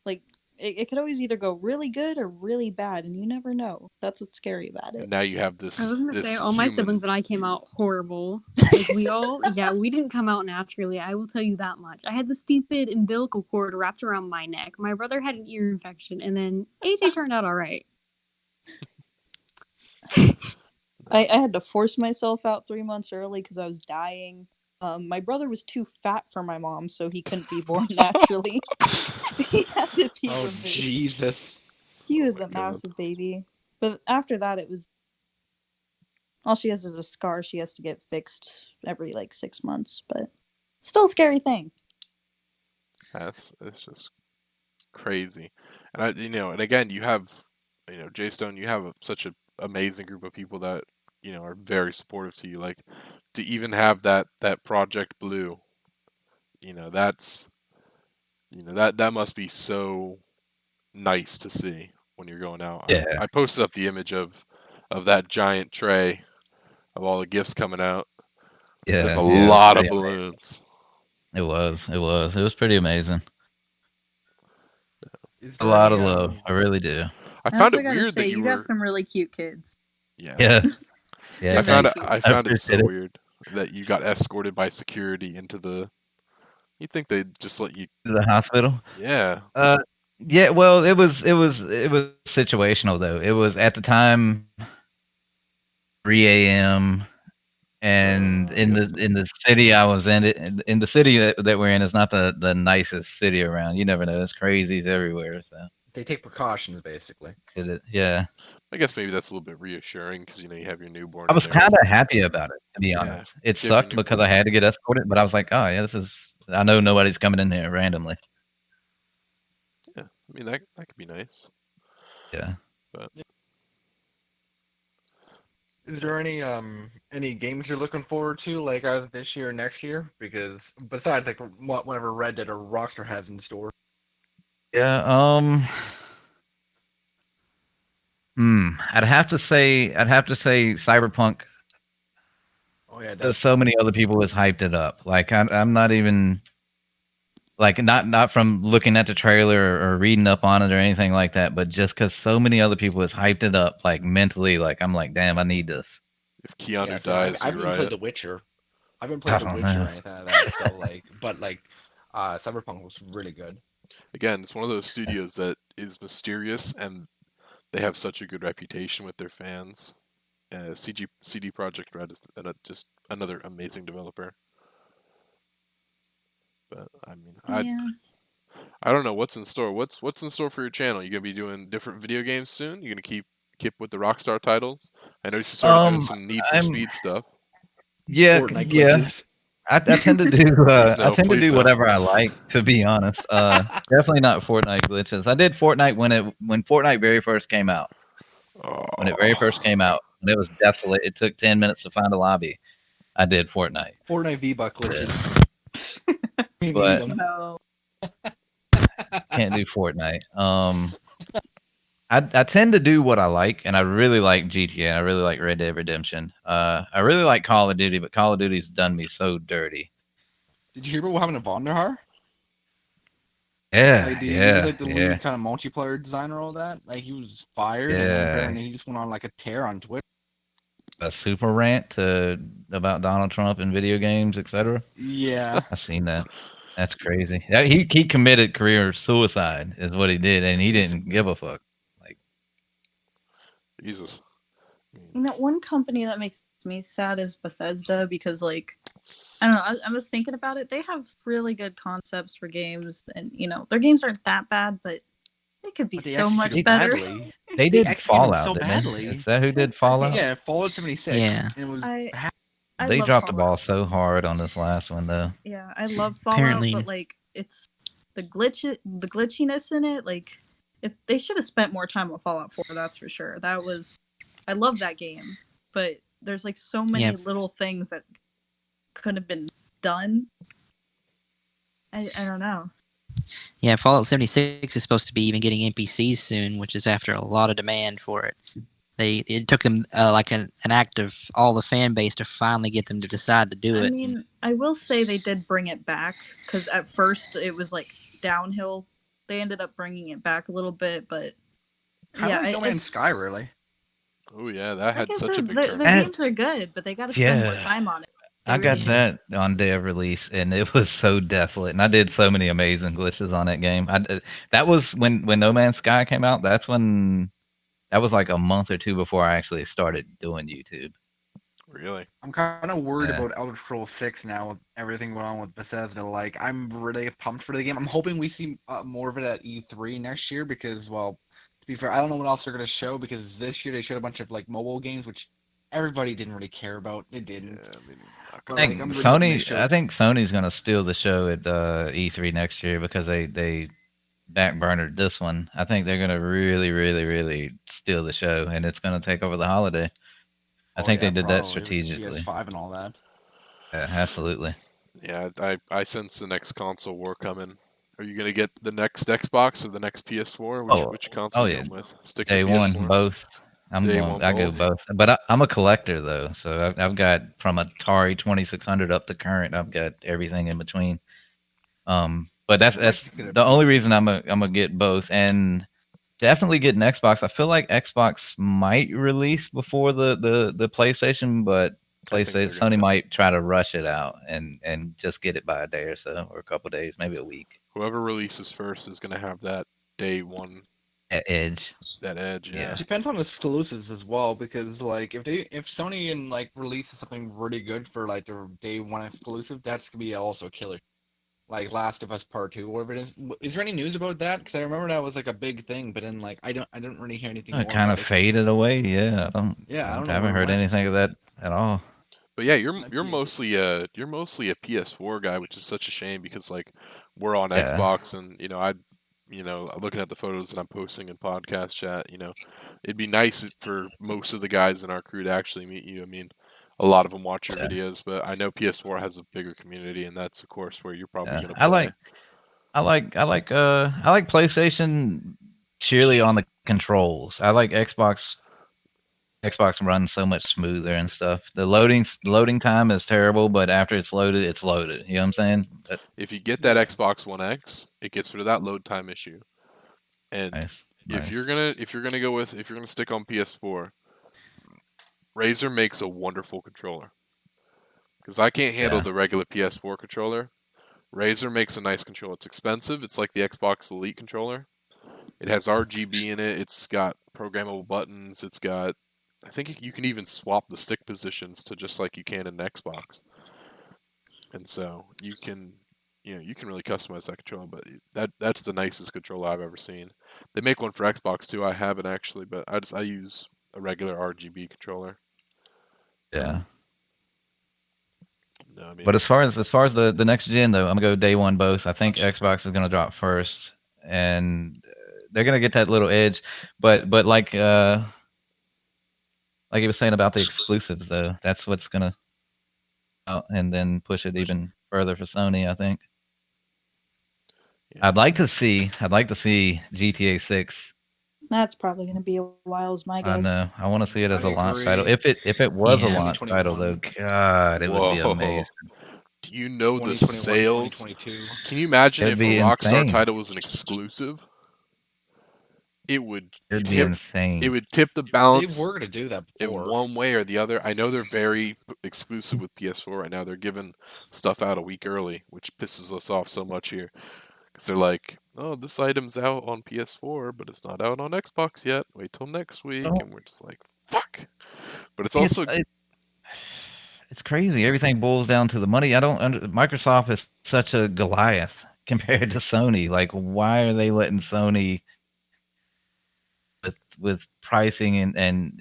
like it could always either go really good or really bad, and you never know. That's what's scary about it. And now you have I was gonna say this all my human. siblings and I came out horrible. Like we didn't come out naturally. I will tell you that much. I had the stupid umbilical cord wrapped around my neck. My brother had an ear infection, and then AJ turned out all right. I had to force myself out 3 months early because I was dying. My brother was too fat for my mom, so he couldn't be born naturally. He had to be Oh removed. Jesus! He was my a God. massive baby. But after that, it was all she has is a scar. She has to get fixed every like 6 months, but still a scary thing. It's just crazy, and you know, and again, you have, you know, JStone, you have such an amazing group of people that, you know, are very supportive to you. Like to even have that Project Blue, you know, that's, you know, that must be so nice to see when you're going out. Yeah. I posted up the image of that giant tray of all the gifts coming out. Yeah. There's a Yeah, it was lot of pretty balloons. It was. It was. It was pretty amazing. Is A there lot any of love. I really do. I I found also it gotta weird say, that you you got were. some really cute kids. Yeah. Yeah. Yeah. I They're very Thanks. cute. I I found it so appreciate it. weird that you got escorted by security into the. You'd think they'd just let you. To the hospital. Yeah. Yeah. Well, it was situational though. It was at the time 3 a.m. and I in guess. the city I was in the city that we're in is not the nicest city around. You never know. It's crazies everywhere. So They take precautions, basically. yeah. I guess maybe that's a little bit reassuring because, you know, you have your newborn I in was there. kind of happy about it, to be Yeah. honest. It You have your sucked because newborn. I had to get escorted, but I was like, oh yeah, this is. I know nobody's coming in here randomly. Yeah. I mean that could be nice. Yeah. But Is there any games you're looking forward to, like either this year or next year? Because besides like whatever Red Dead or Rockstar has in store. Yeah. I'd have to say Cyberpunk. Oh yeah, Because that's so many other people has hyped it up. Like I'm not even like not from looking at the trailer or reading up on it or anything like that, but just because so many other people has hyped it up, like mentally, like I'm like, damn, I need this. if yeah. Keanu See, I dies, you haven't even played riot. The Witcher. I haven't played I The don't Witcher or know. anything like that. So like, but like, Cyberpunk was really good. Again, it's one of those studios that is mysterious and they have such a good reputation with their fans. CD Projekt Red is just another amazing developer. But I mean, Yeah. I don't know what's in store. What's in store for your channel? You gonna be doing different video games soon? You gonna keep with the Rockstar titles? I noticed you started doing some Need for I'm Speed stuff. Fortnite glitches. I tend to do Please no, please no. whatever I like, to be honest. Definitely not Fortnite glitches. I did Fortnite when Fortnite very first came out. When it very Oh, first came out, when it was desolate. It took 10 minutes to find a lobby. I did Fortnite, Fortnite V-Buck glitches. We need but them. No. can't do Fortnite. I tend to do what I like, and I really like GTA. I really like Red Dead Redemption. I really like Call of Duty, but Call of Duty's done me so dirty. Did you hear about what happened to Vonderhaar? Yeah, Like, dude, he was yeah, like the yeah, lead kind of multiplayer designer, all that. Like, he was fired, and then yeah. apparently he just went on like a tear on Twitter. A super rant about Donald Trump and video games, etc. Yeah, I seen that. That's Jesus. crazy. He committed career suicide is what he did, and he didn't give a fuck. Like, Jesus. You know, one company that makes me sad is Bethesda because, like, I don't know. I was thinking about it. They have really good concepts for games, and you know, their games aren't that bad, but they could be but they so much executed better. badly. they They did executed Fallout, so didn't they? Is badly. that who did I Fallout? Yeah, Fallout 76, Yeah. and it was I bad. I They love dropped the ball Fallout. so hard on this last one, though. Yeah, I love Fallout, Apparently, but like it's the glitchiness in it. Like, they should have spent more time on Fallout 4. That's for sure. I love that game, but there's like so yeah, many little things that could have been done. I don't know. yeah. Fallout 76 is supposed to be even getting NPCs soon, which is after a lot of demand for it. It took them like an act of all the fan base to finally get them to decide to do I it. mean, I will say they did bring it back because at first it was like downhill. They ended up bringing it back a little bit, but Kind yeah, of like No Man's Sky, really. Oh yeah, that like had I such a said, big the turnaround. And games are good, but they got to spend more yeah, time on it. They I got really Yeah. that on day of release, and it was so desolate. And I did so many amazing glitches on that game. That was when No Man's Sky came out. That was like a month or two before I actually started doing YouTube. Really. I'm kind of worried Yeah. about Elder Scrolls 6 now with everything going on with Bethesda. Like, I'm really pumped for the game. I'm hoping we see more of it at E3 next year because, well, to be fair, I don't know what else they're going to show because this year they showed a bunch of, like, mobile games, which everybody didn't really care about. They didn't. Yeah, I mean, not But, gonna like, lie. I'm really hoping they show. I think Sony's gonna steal the show at E3 next year because they backburnered this one. I think they're gonna really, really, really steal the show, and it's gonna take over the holiday. I Oh, think they yeah, did that probably with the strategically. PS5 and all that. Yeah, absolutely. Yeah, I sense the next console war coming. Are you gonna get the next Xbox or the next PS4? Oh, Which console oh you yeah, going with? Sticking day with one, PS4. both. Day one I go both. both, but I'm a collector though, so I've got from Atari 2600 up to current. I've got everything in between. But that's Everybody's gonna the only piece. reason I'm gonna get both, and definitely get an Xbox. I feel like Xbox might release before the PlayStation, but I think they're PlayStation gonna Sony hit. might try to rush it out and just get it by a day or so, or a couple days, maybe a week. Whoever releases first is gonna have that day one, At Edge, that edge. Yeah. yeah, Depends on exclusives as well, because like if Sony and like releases something really good for like their day one exclusive, that's gonna be also killer. Like Last of Us Part Two, whatever it is. Is there any news about that? Because I remember that was like a big thing, but then like I don't really hear anything it more kind of about it. faded away. Yeah, Yeah, I don't I know haven't where it heard went. anything of that at all. But yeah, Might you're be a good. mostly a PS4 guy, which is such a shame because like we're on Yeah, Xbox and looking at the photos that I'm posting in podcast chat, it'd be nice for most of the guys in our crew to actually meet you. I mean, a lot of them watch your yeah, videos, but I know PS4 has a bigger community, and that's of course where you're probably yeah. gonna play. I like PlayStation purely on the controls. I like Xbox runs so much smoother and stuff. The loading time is terrible, but after it's loaded, it's loaded. You know what I'm saying? But If you get that Yeah. Xbox One X, it gets rid of that load time issue. And nice, nice. if you're gonna stick on PS4, Razer makes a wonderful controller. Because I can't handle Yeah, the regular PS4 controller. Razer makes a nice controller. It's expensive. It's like the Xbox Elite controller. It has RGB in it. It's got programmable buttons. I think you can even swap the stick positions to just like you can in an Xbox. And so you can really customize that controller. But that's the nicest controller I've ever seen. They make one for Xbox too. I haven't actually, but I use a regular RGB controller. yeah. No, I mean, But as far as the next gen though, I'm gonna go day one both. I think Xbox is gonna drop first, and they're gonna get that little edge. But like Like he was saying about the exclusives, though, that's what's gonna out and then push it even further for Sony. I think. Yeah. I'd like to see GTA 6. That's probably going to be a while, is my I guess. know. I want to see it I as a launch title. agree. If it was a Yeah. launch title, though, 2021, God, it would be Whoa. amazing. Do you know the 2021, sales? 2022. Can you imagine It'd if a be Rockstar insane. title was an exclusive? It would It'd be tip. It insane. would tip the They balance were gonna do that in before. one way or the other. I know they're very exclusive with PS4 right now. They're giving stuff out a week early, which pisses us off so much here. Because they're like, oh, this item's out on PS4, but it's not out on Xbox yet. Wait till next week. Oh, And we're just like, fuck. But it's it's also, it's crazy. Everything boils down to the money. I don't. Microsoft is such a Goliath compared to Sony. Like, why are they letting Sony with pricing and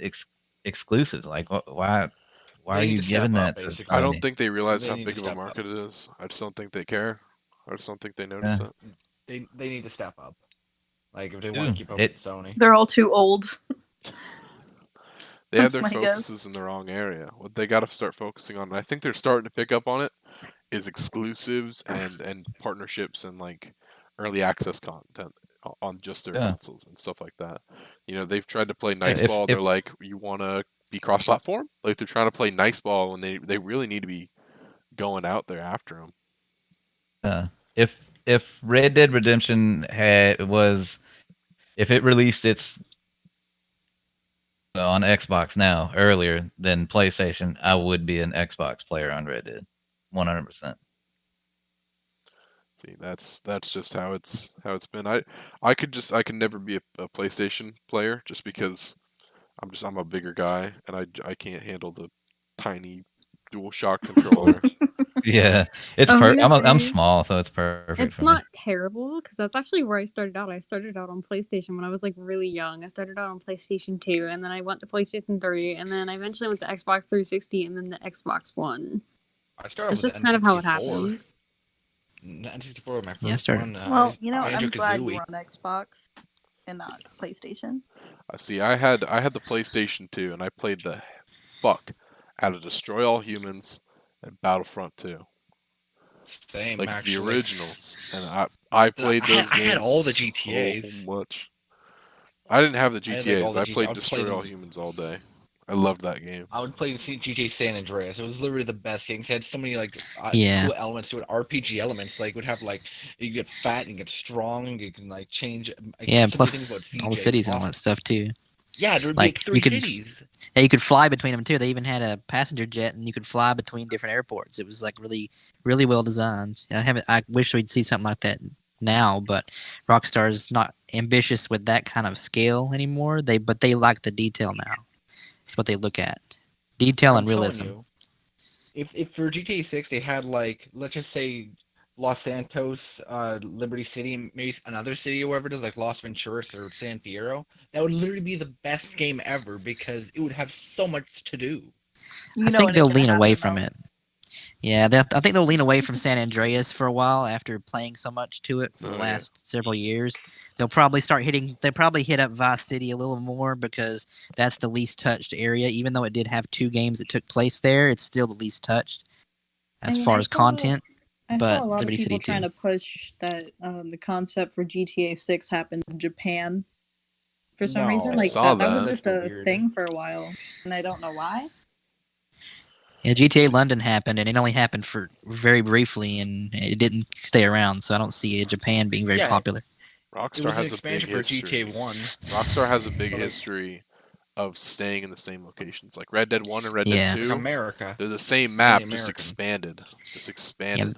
exclusives? Like, why are They need you to step giving up, that to I basically. don't Sony? think they realize They how need to big of a step up. market it is. I just don't think they care. I just don't think they notice Yeah, it. They need to step up. Like if they want to dude, keep up with it Sony. They're all too old. They have That's their my guess. focuses in the wrong area. What they got to start focusing on, and I think they're starting to pick up on it, is exclusives and partnerships and like early access content on just their yeah. consoles and stuff like that. You know, they've tried to play Yeah, nice ball. They're like, you want to be cross-platform? Like they're trying to play nice ball when they really need to be going out there after them. uh, if if Red Dead Redemption if it released its on Xbox now earlier than PlayStation, I would be an Xbox player on Red Dead, 100%. See, that's just how it's been. I could never be a PlayStation player just because I'm a bigger guy and I can't handle the tiny dual shock controller. Yeah, it's I was gonna I'm say small, so it's perfect it's for me. not terrible because that's actually where I started out. I started out on PlayStation when I was like really young. I started out on PlayStation 2 and then I went to PlayStation 3 and then I eventually went to Xbox 360 and then the Xbox One. I So started it's with the just kind of how it N64. happened. N64 was my Yeah, I first started. one. Well, you know what? I'm glad you Banjo-Kazooie. were on Xbox and not PlayStation. I see. I had the PlayStation 2 and I played the fuck out of Destroy All Humans and Battlefront 2, Same, like the actually. originals, and I played those I had all the games so GTAs. much. I didn't have the I had like all GTAs. the I GTA. I played would play Destroy All them. Humans all day. I loved that game. I would play GTA San Andreas. It was literally the best game. It had so many like Yeah. cool elements to it, RPG elements. Like would have like you get fat and get strong, and you can like change like Yeah. so many things about Plus all the CJ. It was cities and all that awesome. stuff too. Yeah, there would be Like like three cities. yeah, you could fly between them too. They even had a passenger jet, and you could fly between different airports. It was like really well designed. I wish we'd see something like that now, but Rockstar's not ambitious with that kind of scale anymore. But they like the detail now. It's what they look at. But Detail I'm and telling realism. you, if for GTA 6 they had like let's just say Los Santos, Liberty City, and maybe another city or wherever it is, like Las Venturas or San Fierro, that would literally be the best game ever because it would have so much to do. I You know think it ain't they'll gonna lean away happen from though. it. Yeah, I think they'll lean away from San Andreas for a while after playing so much to it for the Oh yeah. last several years. They'll probably start hitting. They probably hit up Vice City a little more because that's the least touched area. Even though it did have two games that took place there, it's still the least touched I as mean, far as content. I saw But a lot of Liberty City people too. trying to push that the concept for GTA 6 happened in Japan for some reason. I No, Like saw that was that. that's just too a weird. thing for a while, and I don't know why. Yeah, GTA See, London happened, and it only happened for very briefly, and it didn't stay around. So I don't see Japan being very Yeah, popular. it Rockstar was an has a big expansion for GTA history. 1, Rockstar has a big but like history of staying in the same locations. Like Red Dead 1 and Red Dead Yeah, 2, America, they're the same only map, just American. expanded. Just yeah. expanded.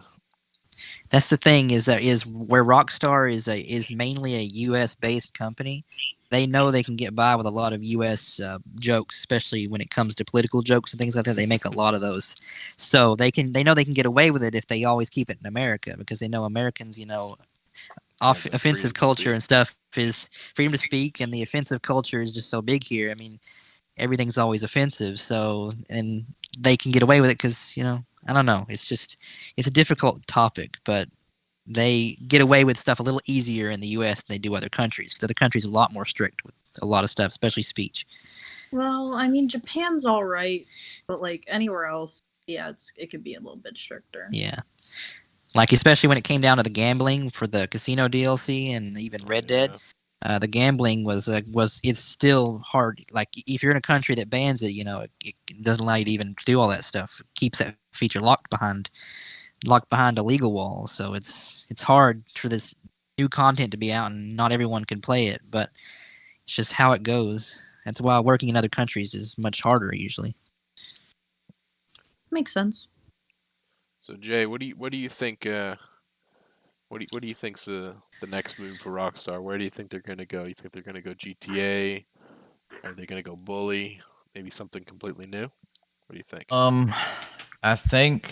That's the thing is where Rockstar is mainly a U.S. based company. They know they can get by with a lot of U.S. Jokes, especially when it comes to political jokes and things like that. They make a lot of those, so they know they can get away with it if they always keep it in America because they know Americans, Yeah, the offensive freedom to culture speak. and stuff is freedom to speak, and the offensive culture is just so big here. I mean, everything's always offensive, so and they can get away with it because I don't know. It's a difficult topic, but they get away with stuff a little easier in the U.S. than they do other countries because other countries are a lot more strict with a lot of stuff, especially speech. Well, I mean, Japan's all right, but like anywhere else, yeah, it could be a little bit stricter. Yeah. Like especially when it came down to the gambling for the casino DLC and even Oh Red Dead, yeah. the gambling was it's still hard. Like if you're in a country that bans it, it doesn't allow you to even do all that stuff. It keeps that feature locked behind a legal wall. So it's hard for this new content to be out, and not everyone can play it. But it's just how it goes. That's why working in other countries is much harder usually. Makes sense. So Jay, what do you think? What do you think's the next move for Rockstar? Where do you think they're gonna go? You think they're gonna go GTA? Are they gonna go Bully? Maybe something completely new? What do you think? Um, I think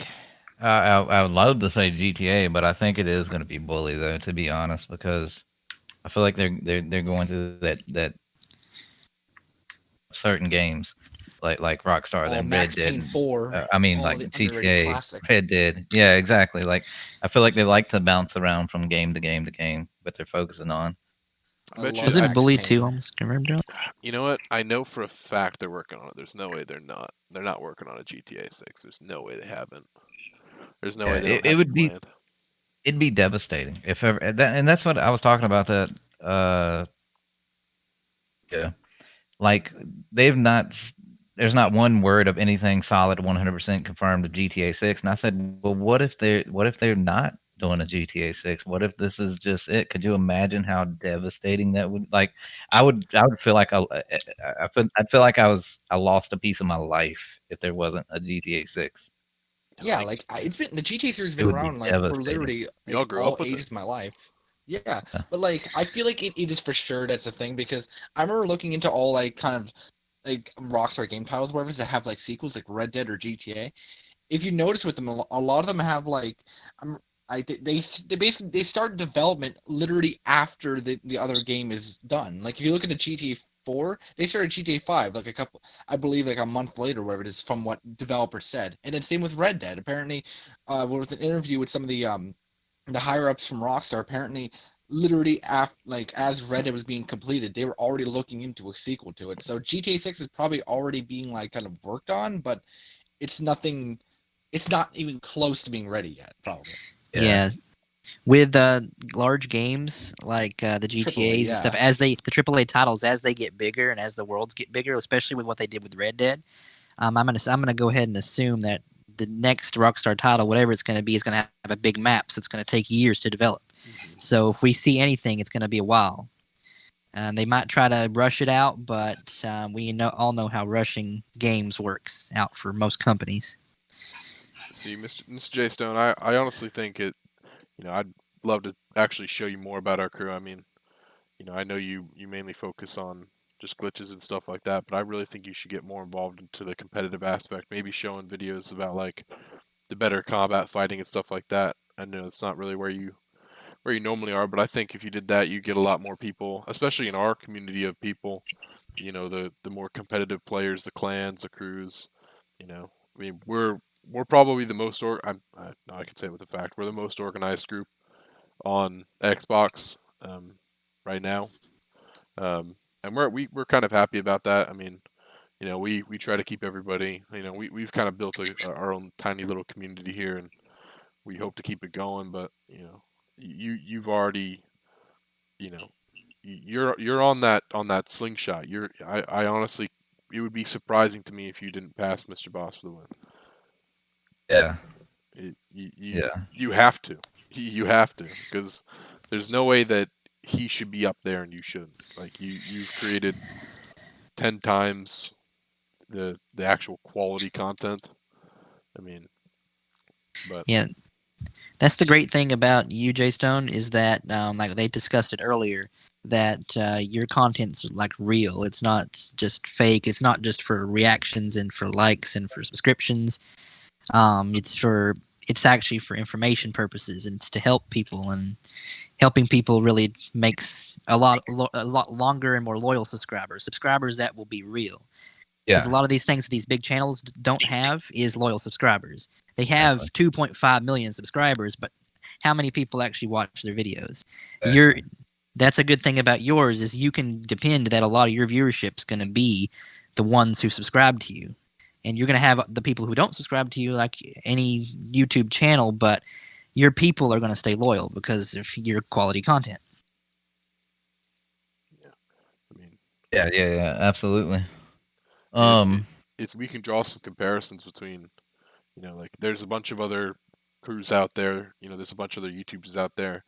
I would love to say GTA, but I think it is going to be Bully though, to be honest, because I feel like they're going through that certain games like Rockstar, Oh, then Max Red Payne Dead. 4. I mean, Oh, like the underrated GTA, classic. Red Dead. Yeah, exactly. Like I feel like they like to bounce around from game to game to game, but they're focusing on. I I bet you. love Wasn't I it Max Bully 2 Payne. almost confirmed out? You know what? I know for a fact they're working on it. There's no way they're not. They're not working on a GTA 6. There's no way they haven't. There's no Yeah, way they don't it have it would be planned. it'd be devastating if ever, and that's what I was talking about that. Yeah, like they've not. There's not one word of anything solid 100% confirmed of GTA 6. And I said, well, what if they're not doing a GTA 6? What if this is just it? Could you imagine how devastating that would like? I would feel like I'd feel like I lost a piece of my life if there wasn't a GTA 6. Yeah, Like like it's been the GTA series has It been would be around like for devastating. literally we all like grew all up with it. ages of my life. Yeah, Yeah. but like I feel like it is for sure that's the thing because I remember looking into all like kind of like Rockstar game titles, whatever that have like sequels like Red Dead or GTA. If you notice with them, a lot of them have like um, they basically they start development literally after the other game is done. Like if you look at the GTA 4, they started GTA 5 like a couple, I believe like a month later, whatever it is, from what developers said. And then same with Red Dead. Apparently, with an interview with some of the higher ups from Rockstar, apparently literally after like as Red Dead was being completed, they were already looking into a sequel to it. So GTA 6 is probably already being like kind of worked on, but it's nothing. It's not even close to being ready yet. Probably Yeah. Yeah, with large games like the triple A. GTA's and stuff, Yeah, as the AAA titles as they get bigger and as the worlds get bigger, especially with what they did with Red Dead, I'm gonna go ahead and assume that the next Rockstar title, whatever it's gonna be, is gonna have a big map, so it's gonna take years to develop. Hmm. So if we see anything, it's gonna be a while. They might try to rush it out, but we all know how rushing games works out for most companies. See, Mr. J Stone, I honestly think it. I'd love to actually show you more about our crew. I mean, I know you mainly focus on just glitches and stuff like that, but I really think you should get more involved into the competitive aspect. Maybe showing videos about like the better combat fighting and stuff like that. I know it's not really where you normally are, but I think if you did that, you get a lot more people, especially in our community of people. The more competitive players, the clans, the crews. I mean, we're probably the most no, I can say it with a fact. We're the most organized group on Xbox right now, and we're kind of happy about that. I mean, we try to keep everybody. We've kind of built our own tiny little community here, and we hope to keep it going. But you've already you know you're on that slingshot. I honestly, it would be surprising to me if you didn't pass Mr. Boss for the win. Yeah. Yeah. You have to. You have to, because there's no way that he should be up there and you shouldn't. Like you've created 10 times the actual quality content. I mean, but Yeah, that's the great thing about you, J Stone, is that like they discussed it earlier, that your content's like real. It's not just fake. It's not just for reactions and for likes and for subscriptions. It's for it's actually for information purposes, and it's to help people, and helping people really makes a lot longer and more loyal subscribers that will be real. Because a Yeah. lot of these things that these big channels don't have is loyal subscribers. They Exactly. have 2.5 million subscribers, but how many people actually watch their videos? You're Exactly. That's a good thing about yours is you can depend that a lot of your viewership is going to be the ones who subscribe to you. And you're going to have the people who don't subscribe to you, like any YouTube channel, but your people are going to stay loyal because of your quality content. Yeah, I mean, Yeah, absolutely. I mean, Um, it's we can draw some comparisons between, like there's a bunch of other crews out there, there's a bunch of other YouTubers out there,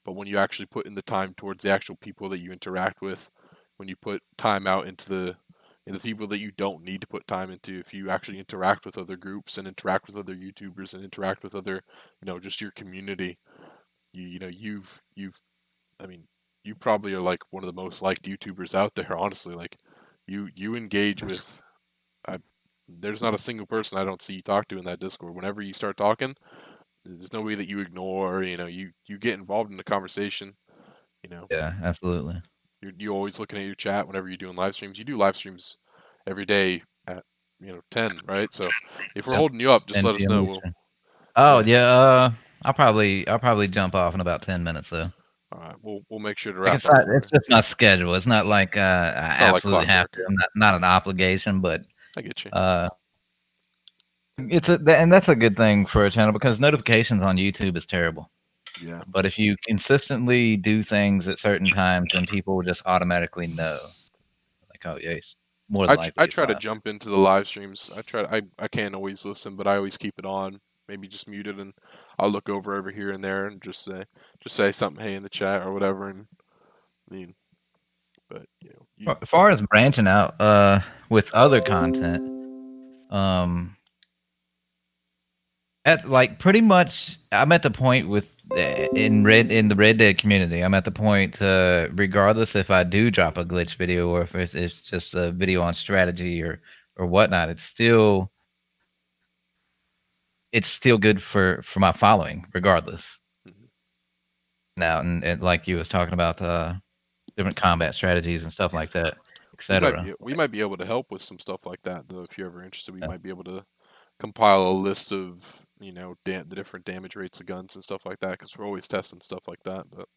but when you actually put in the time towards the actual people that you interact with, when you put time out into the people that you don't need to put time into, if you actually interact with other groups and interact with other YouTubers and interact with other, just your community, you've I mean, you probably are like one of the most liked YouTubers out there, honestly. Like you engage with I there's not a single person I don't see you talk to in that Discord. Whenever you start talking, there's nobody that you ignore. You get involved in the conversation. You know, yeah, absolutely. you're always looking at your chat whenever you're doing live streams. You do live streams every day at 10, right? So if we're Yep. holding you up, just 10 let us p.m. know. Eastern. Oh Yeah, yeah. I'll probably jump off in about 10 minutes though. all right, we'll make sure to Like wrap up for it's you. just my schedule. It's not like I It's not like absolutely have clockwork. to. I'm not an obligation, but I get you. uh, and that's a good thing for a channel because notifications on YouTube is terrible. Yeah. But if you consistently do things at certain times, then people will just automatically know. Like, oh, yeah, he's more than likely I he's try to live. jump into the live streams. I can't always listen, but I always keep it on. Maybe just mute it, and I'll look over here and there and just say something, hey, in the chat or whatever. And I mean, but As far as branching out, with other content, um, at like pretty much, I'm at the point with in the Red Dead community. I'm at the point, regardless if I do drop a glitch video or if it's just a video on strategy or whatnot, it's still good for my following, regardless. mhm. Now, and like you was talking about, different combat strategies and stuff like that, we might etc. be we might be able to help with some stuff like that though. If you're ever interested, we might be able to compile a list of the different damage rates of guns and stuff like that because we're always testing stuff like that. But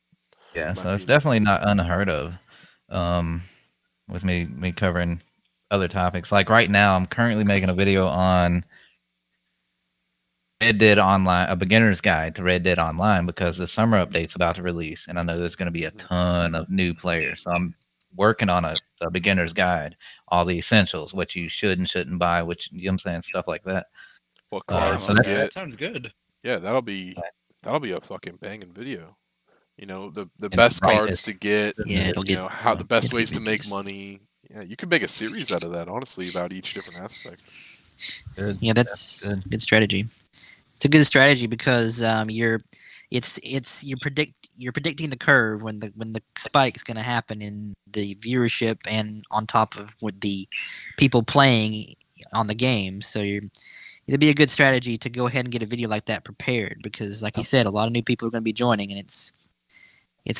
Yeah, might so it's be definitely not unheard of. Um, with me covering other topics. Like right now, I'm currently making a video on Red Dead Online, a beginner's guide to Red Dead Online, because the summer update's about to release, and I know there's going to be a mhm. ton of new players. So I'm working on a beginner's guide, all the essentials, what you should and shouldn't buy, which I'm saying, stuff like that. What So cards Oh, to that's okay, that get. sounds good. Yeah, that'll be a fucking banging video. The in the best cards to brightness. get, Yeah, how the best it'll get ways to make ridiculous. money. Yeah, you could make a series out of that, honestly, about each different aspect. Good. Yeah, That's that's good. good strategy. It's a good strategy because you're predicting the curve when the spike's going to happen in the viewership and on top of with the people playing on the game. So it'd be a good strategy to go ahead and get a video like that prepared because, like you said, a lot of new people are going to be joining, and it's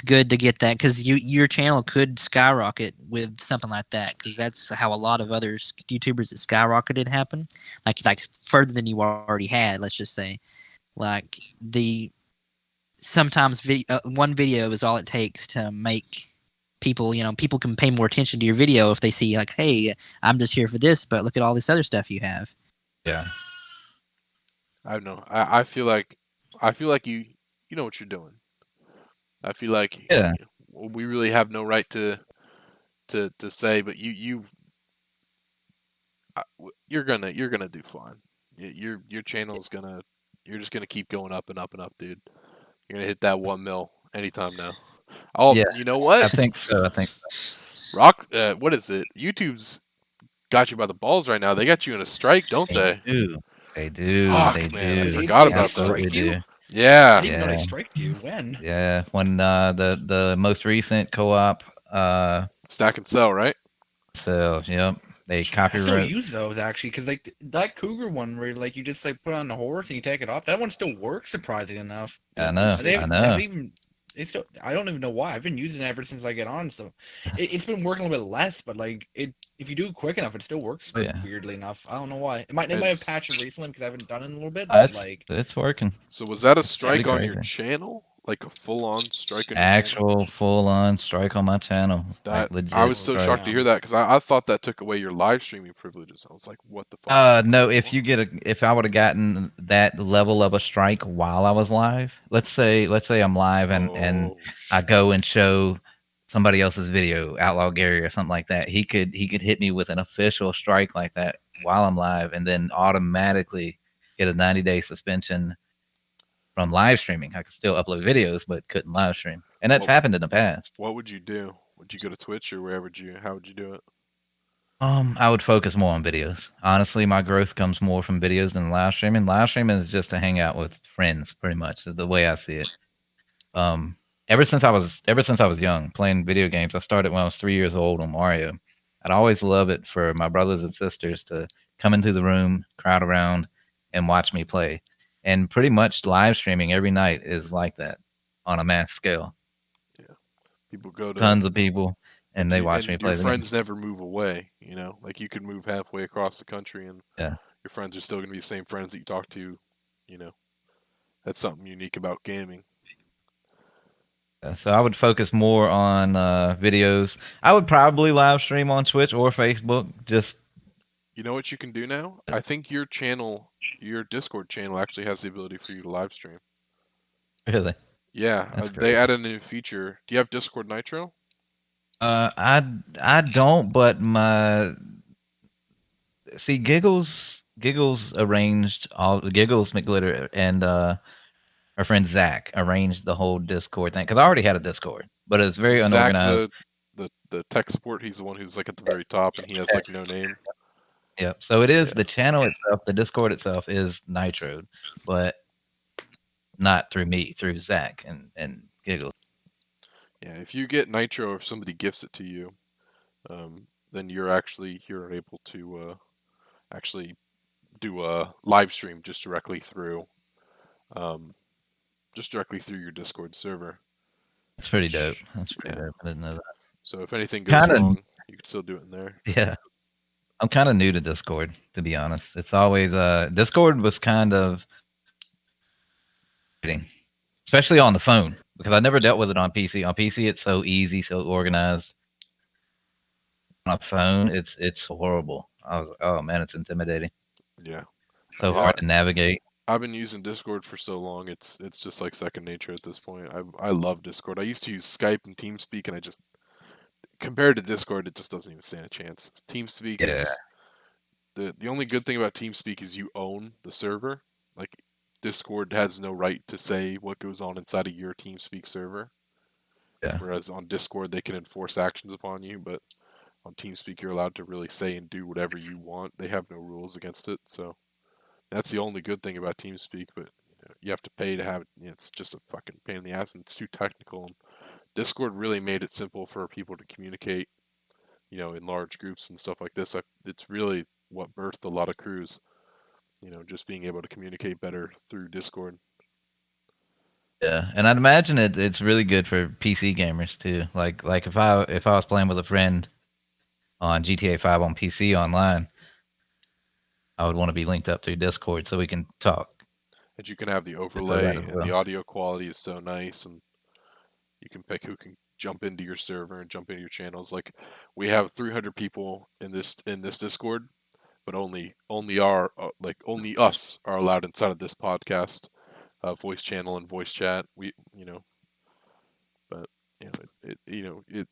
good to get that because your channel could skyrocket with something like that because that's how a lot of other YouTubers that skyrocketed happen, like further than you already had. Let's just say like the sometimes one video is all it takes to make people people can pay more attention to your video if they see like, hey, I'm just here for this, but look at all this other stuff you have. Yeah. I don't know. I feel like you know what you're doing. I feel like Yeah. we really have no right to say, but you're gonna do fine. Your channel's gonna you're just gonna keep going up and up and up, dude. You're gonna hit that 1 mil anytime now. Oh, Yeah. you know what? I think so. I think so. What is it? YouTube's got you by the balls right now. They got you in a strike, don't They they? do. They do. They Fuck, man, I do. They forgot They wait, they about that. absolutely striked you? do. I Yeah, didn't even know they Yeah. striked you. When? Yeah. When the most recent co-op stack and sell, right? so yep, they I still copyright. use those actually because like that cougar one where like you just like put on the horse and you take it off. That one still works surprisingly enough. Yeah, I let me know. They see. I haven't know. even. They still. I don't even know why. I've been using it ever since I get on. So it's been working a little bit less, but like it, if you do it quick enough, it still works. Oh yeah. Weirdly enough, I don't know why. They might have It's patched it recently because I haven't done it in a little bit. But It's like, it's working. so was that a yeah, Pretty strike on your crazy. channel like a full-on strike on your channel? Actual full on strike on my channel, like That I legit was so strike. shocked to hear that because I thought that took away your live streaming privileges. I was like, what the fuck is No, going if on? you get a if I would have gotten that level of a strike while I was live, let's say I'm live and Oh I shit! go and show somebody else's video, Outlaw Gary or something like that, he could hit me with an official strike like that while I'm live and then automatically get a 90-day suspension from live streaming. I could still upload videos but couldn't live stream. And that's What happened in the past. what would you do? Would you go to Twitch or where would you? How would you do it? I would focus more on videos. Honestly, my growth comes more from videos than live streaming. Live streaming is just to hang out with friends, pretty much, is the way I see it. Um, ever since I was young, playing video games. I started when I was 3 years old on Mario. I'd always love it for my brothers and sisters to come into the room, crowd around, and watch me play. And pretty much live streaming every night is like that on a mass scale. Yeah, people go to Tons of people, and like they you, watch me and your play the game. friends never move away. You know, like you could move halfway across the country and Yeah. your friends are still gonna be the same friends that you talk to. You know, that's something unique about gaming. So I would focus more on videos. I would probably live stream on Twitch or Facebook. Just You know what you can do now? I think your channel, your Discord channel, actually has the ability for you to live stream. really, Yeah, that's they great. added a new feature. Do you have Discord Nitro? I don't, but my see Giggles arranged all the Giggles McGlitter and our friend Zach arranged the whole Discord thing because I already had a Discord, but it was very Is Zach unorganized. the tech support? He's the one who's like at the very top, and he has like no name. Yep. So it is Yeah, the channel itself, the Discord itself is Nitro, but not through me, through Zach and Giggles. yeah. If you get Nitro, or if somebody gifts it to you, then you're able to actually do a live stream um, just directly through your Discord server. It's pretty dope. Which, That's pretty yeah. dope. I didn't know that. So if anything goes Kind of, wrong, you can still do it in there. yeah. I'm kind of new to Discord, to be honest. It's always Discord was kind of frustrating, especially on the phone because I never dealt with it on PC. On PC, it's so easy, so organized. On a phone, it's horrible. I was oh man, it's intimidating. Yeah, I So mean, hard to navigate. I've been using Discord for so long. It's just like second nature at this point. I love Discord. I used to use Skype and TeamSpeak, and I just compared to Discord, it just doesn't even stand a chance. TeamSpeak Yeah, is the only good thing about TeamSpeak is you own the server. Like Discord has no right to say what goes on inside of your TeamSpeak server, yeah, whereas on Discord they can enforce actions upon you, but on TeamSpeak you're allowed to really say and do whatever you want. They have no rules against it, so that's the only good thing about TeamSpeak. But you have to pay to have it. It's just a fucking pain in the ass, and it's too technical. And Discord really made it simple for people to communicate, in large groups and stuff like this. It's really what birthed a lot of crews. Just being able to communicate better through Discord. yeah. And I'd imagine it's really good for PC gamers too. Like if I was playing with a friend on GTA 5 on PC online, I would want to be linked up through Discord so we can talk. And you can have the For that overlay, as and the well. audio quality is so nice, and you can pick who can jump into your server and jump into your channels. Like we have 300 people in this Discord, but only us are allowed inside of this podcast, voice channel and voice chat. But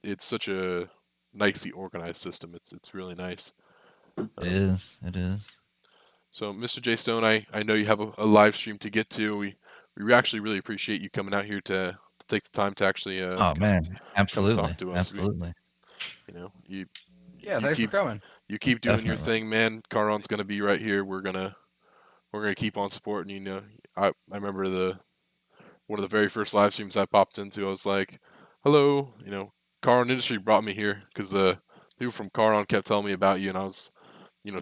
it's such a nicely organized system. It's really nice. It Um, is. It is. so, Mr. JStone, I know you have a live stream to get to. We actually really appreciate you coming out here to take the time to actually Oh man, come and talk absolutely, to us. absolutely, You Yeah, you thanks for keep coming. you keep doing your definitely. thing, man. Charon's gonna be right here. We're gonna keep on supporting. I remember the one of the very first live streams I popped into. I was like, "Hello," Charon Industry brought me here because people from Charon kept telling me about you, and I was,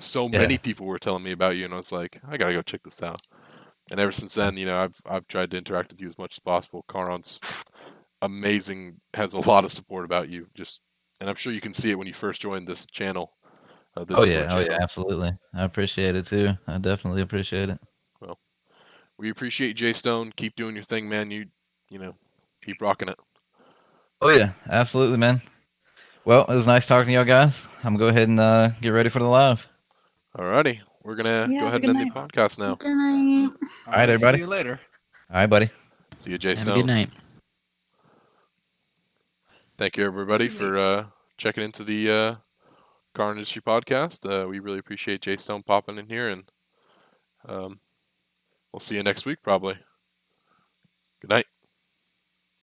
so Yeah, many people were telling me about you, and I was like, I gotta go check this out. And ever since then, I've tried to interact with you as much as possible. Charon's amazing, has a lot of support about you. And I'm sure you can see it when you first joined this channel, the Discord oh yeah, channel. absolutely. I appreciate it too. I definitely appreciate it. Well, we appreciate Jay Stone. Keep doing your thing, man. keep rocking it. Oh yeah, absolutely, man. Well, it was nice talking to y'all guys. I'm gonna go ahead and get ready for the live. Alrighty, we're gonna Yeah, go have a ahead good and end the night. podcast now. Good night. All right, See everybody. you later. All right, buddy. See you, Have a good JStone. night. Thank you, everybody, for checking into the Charon Industry podcast. We really appreciate JStone popping in here, and we'll see you next week, probably. Good night.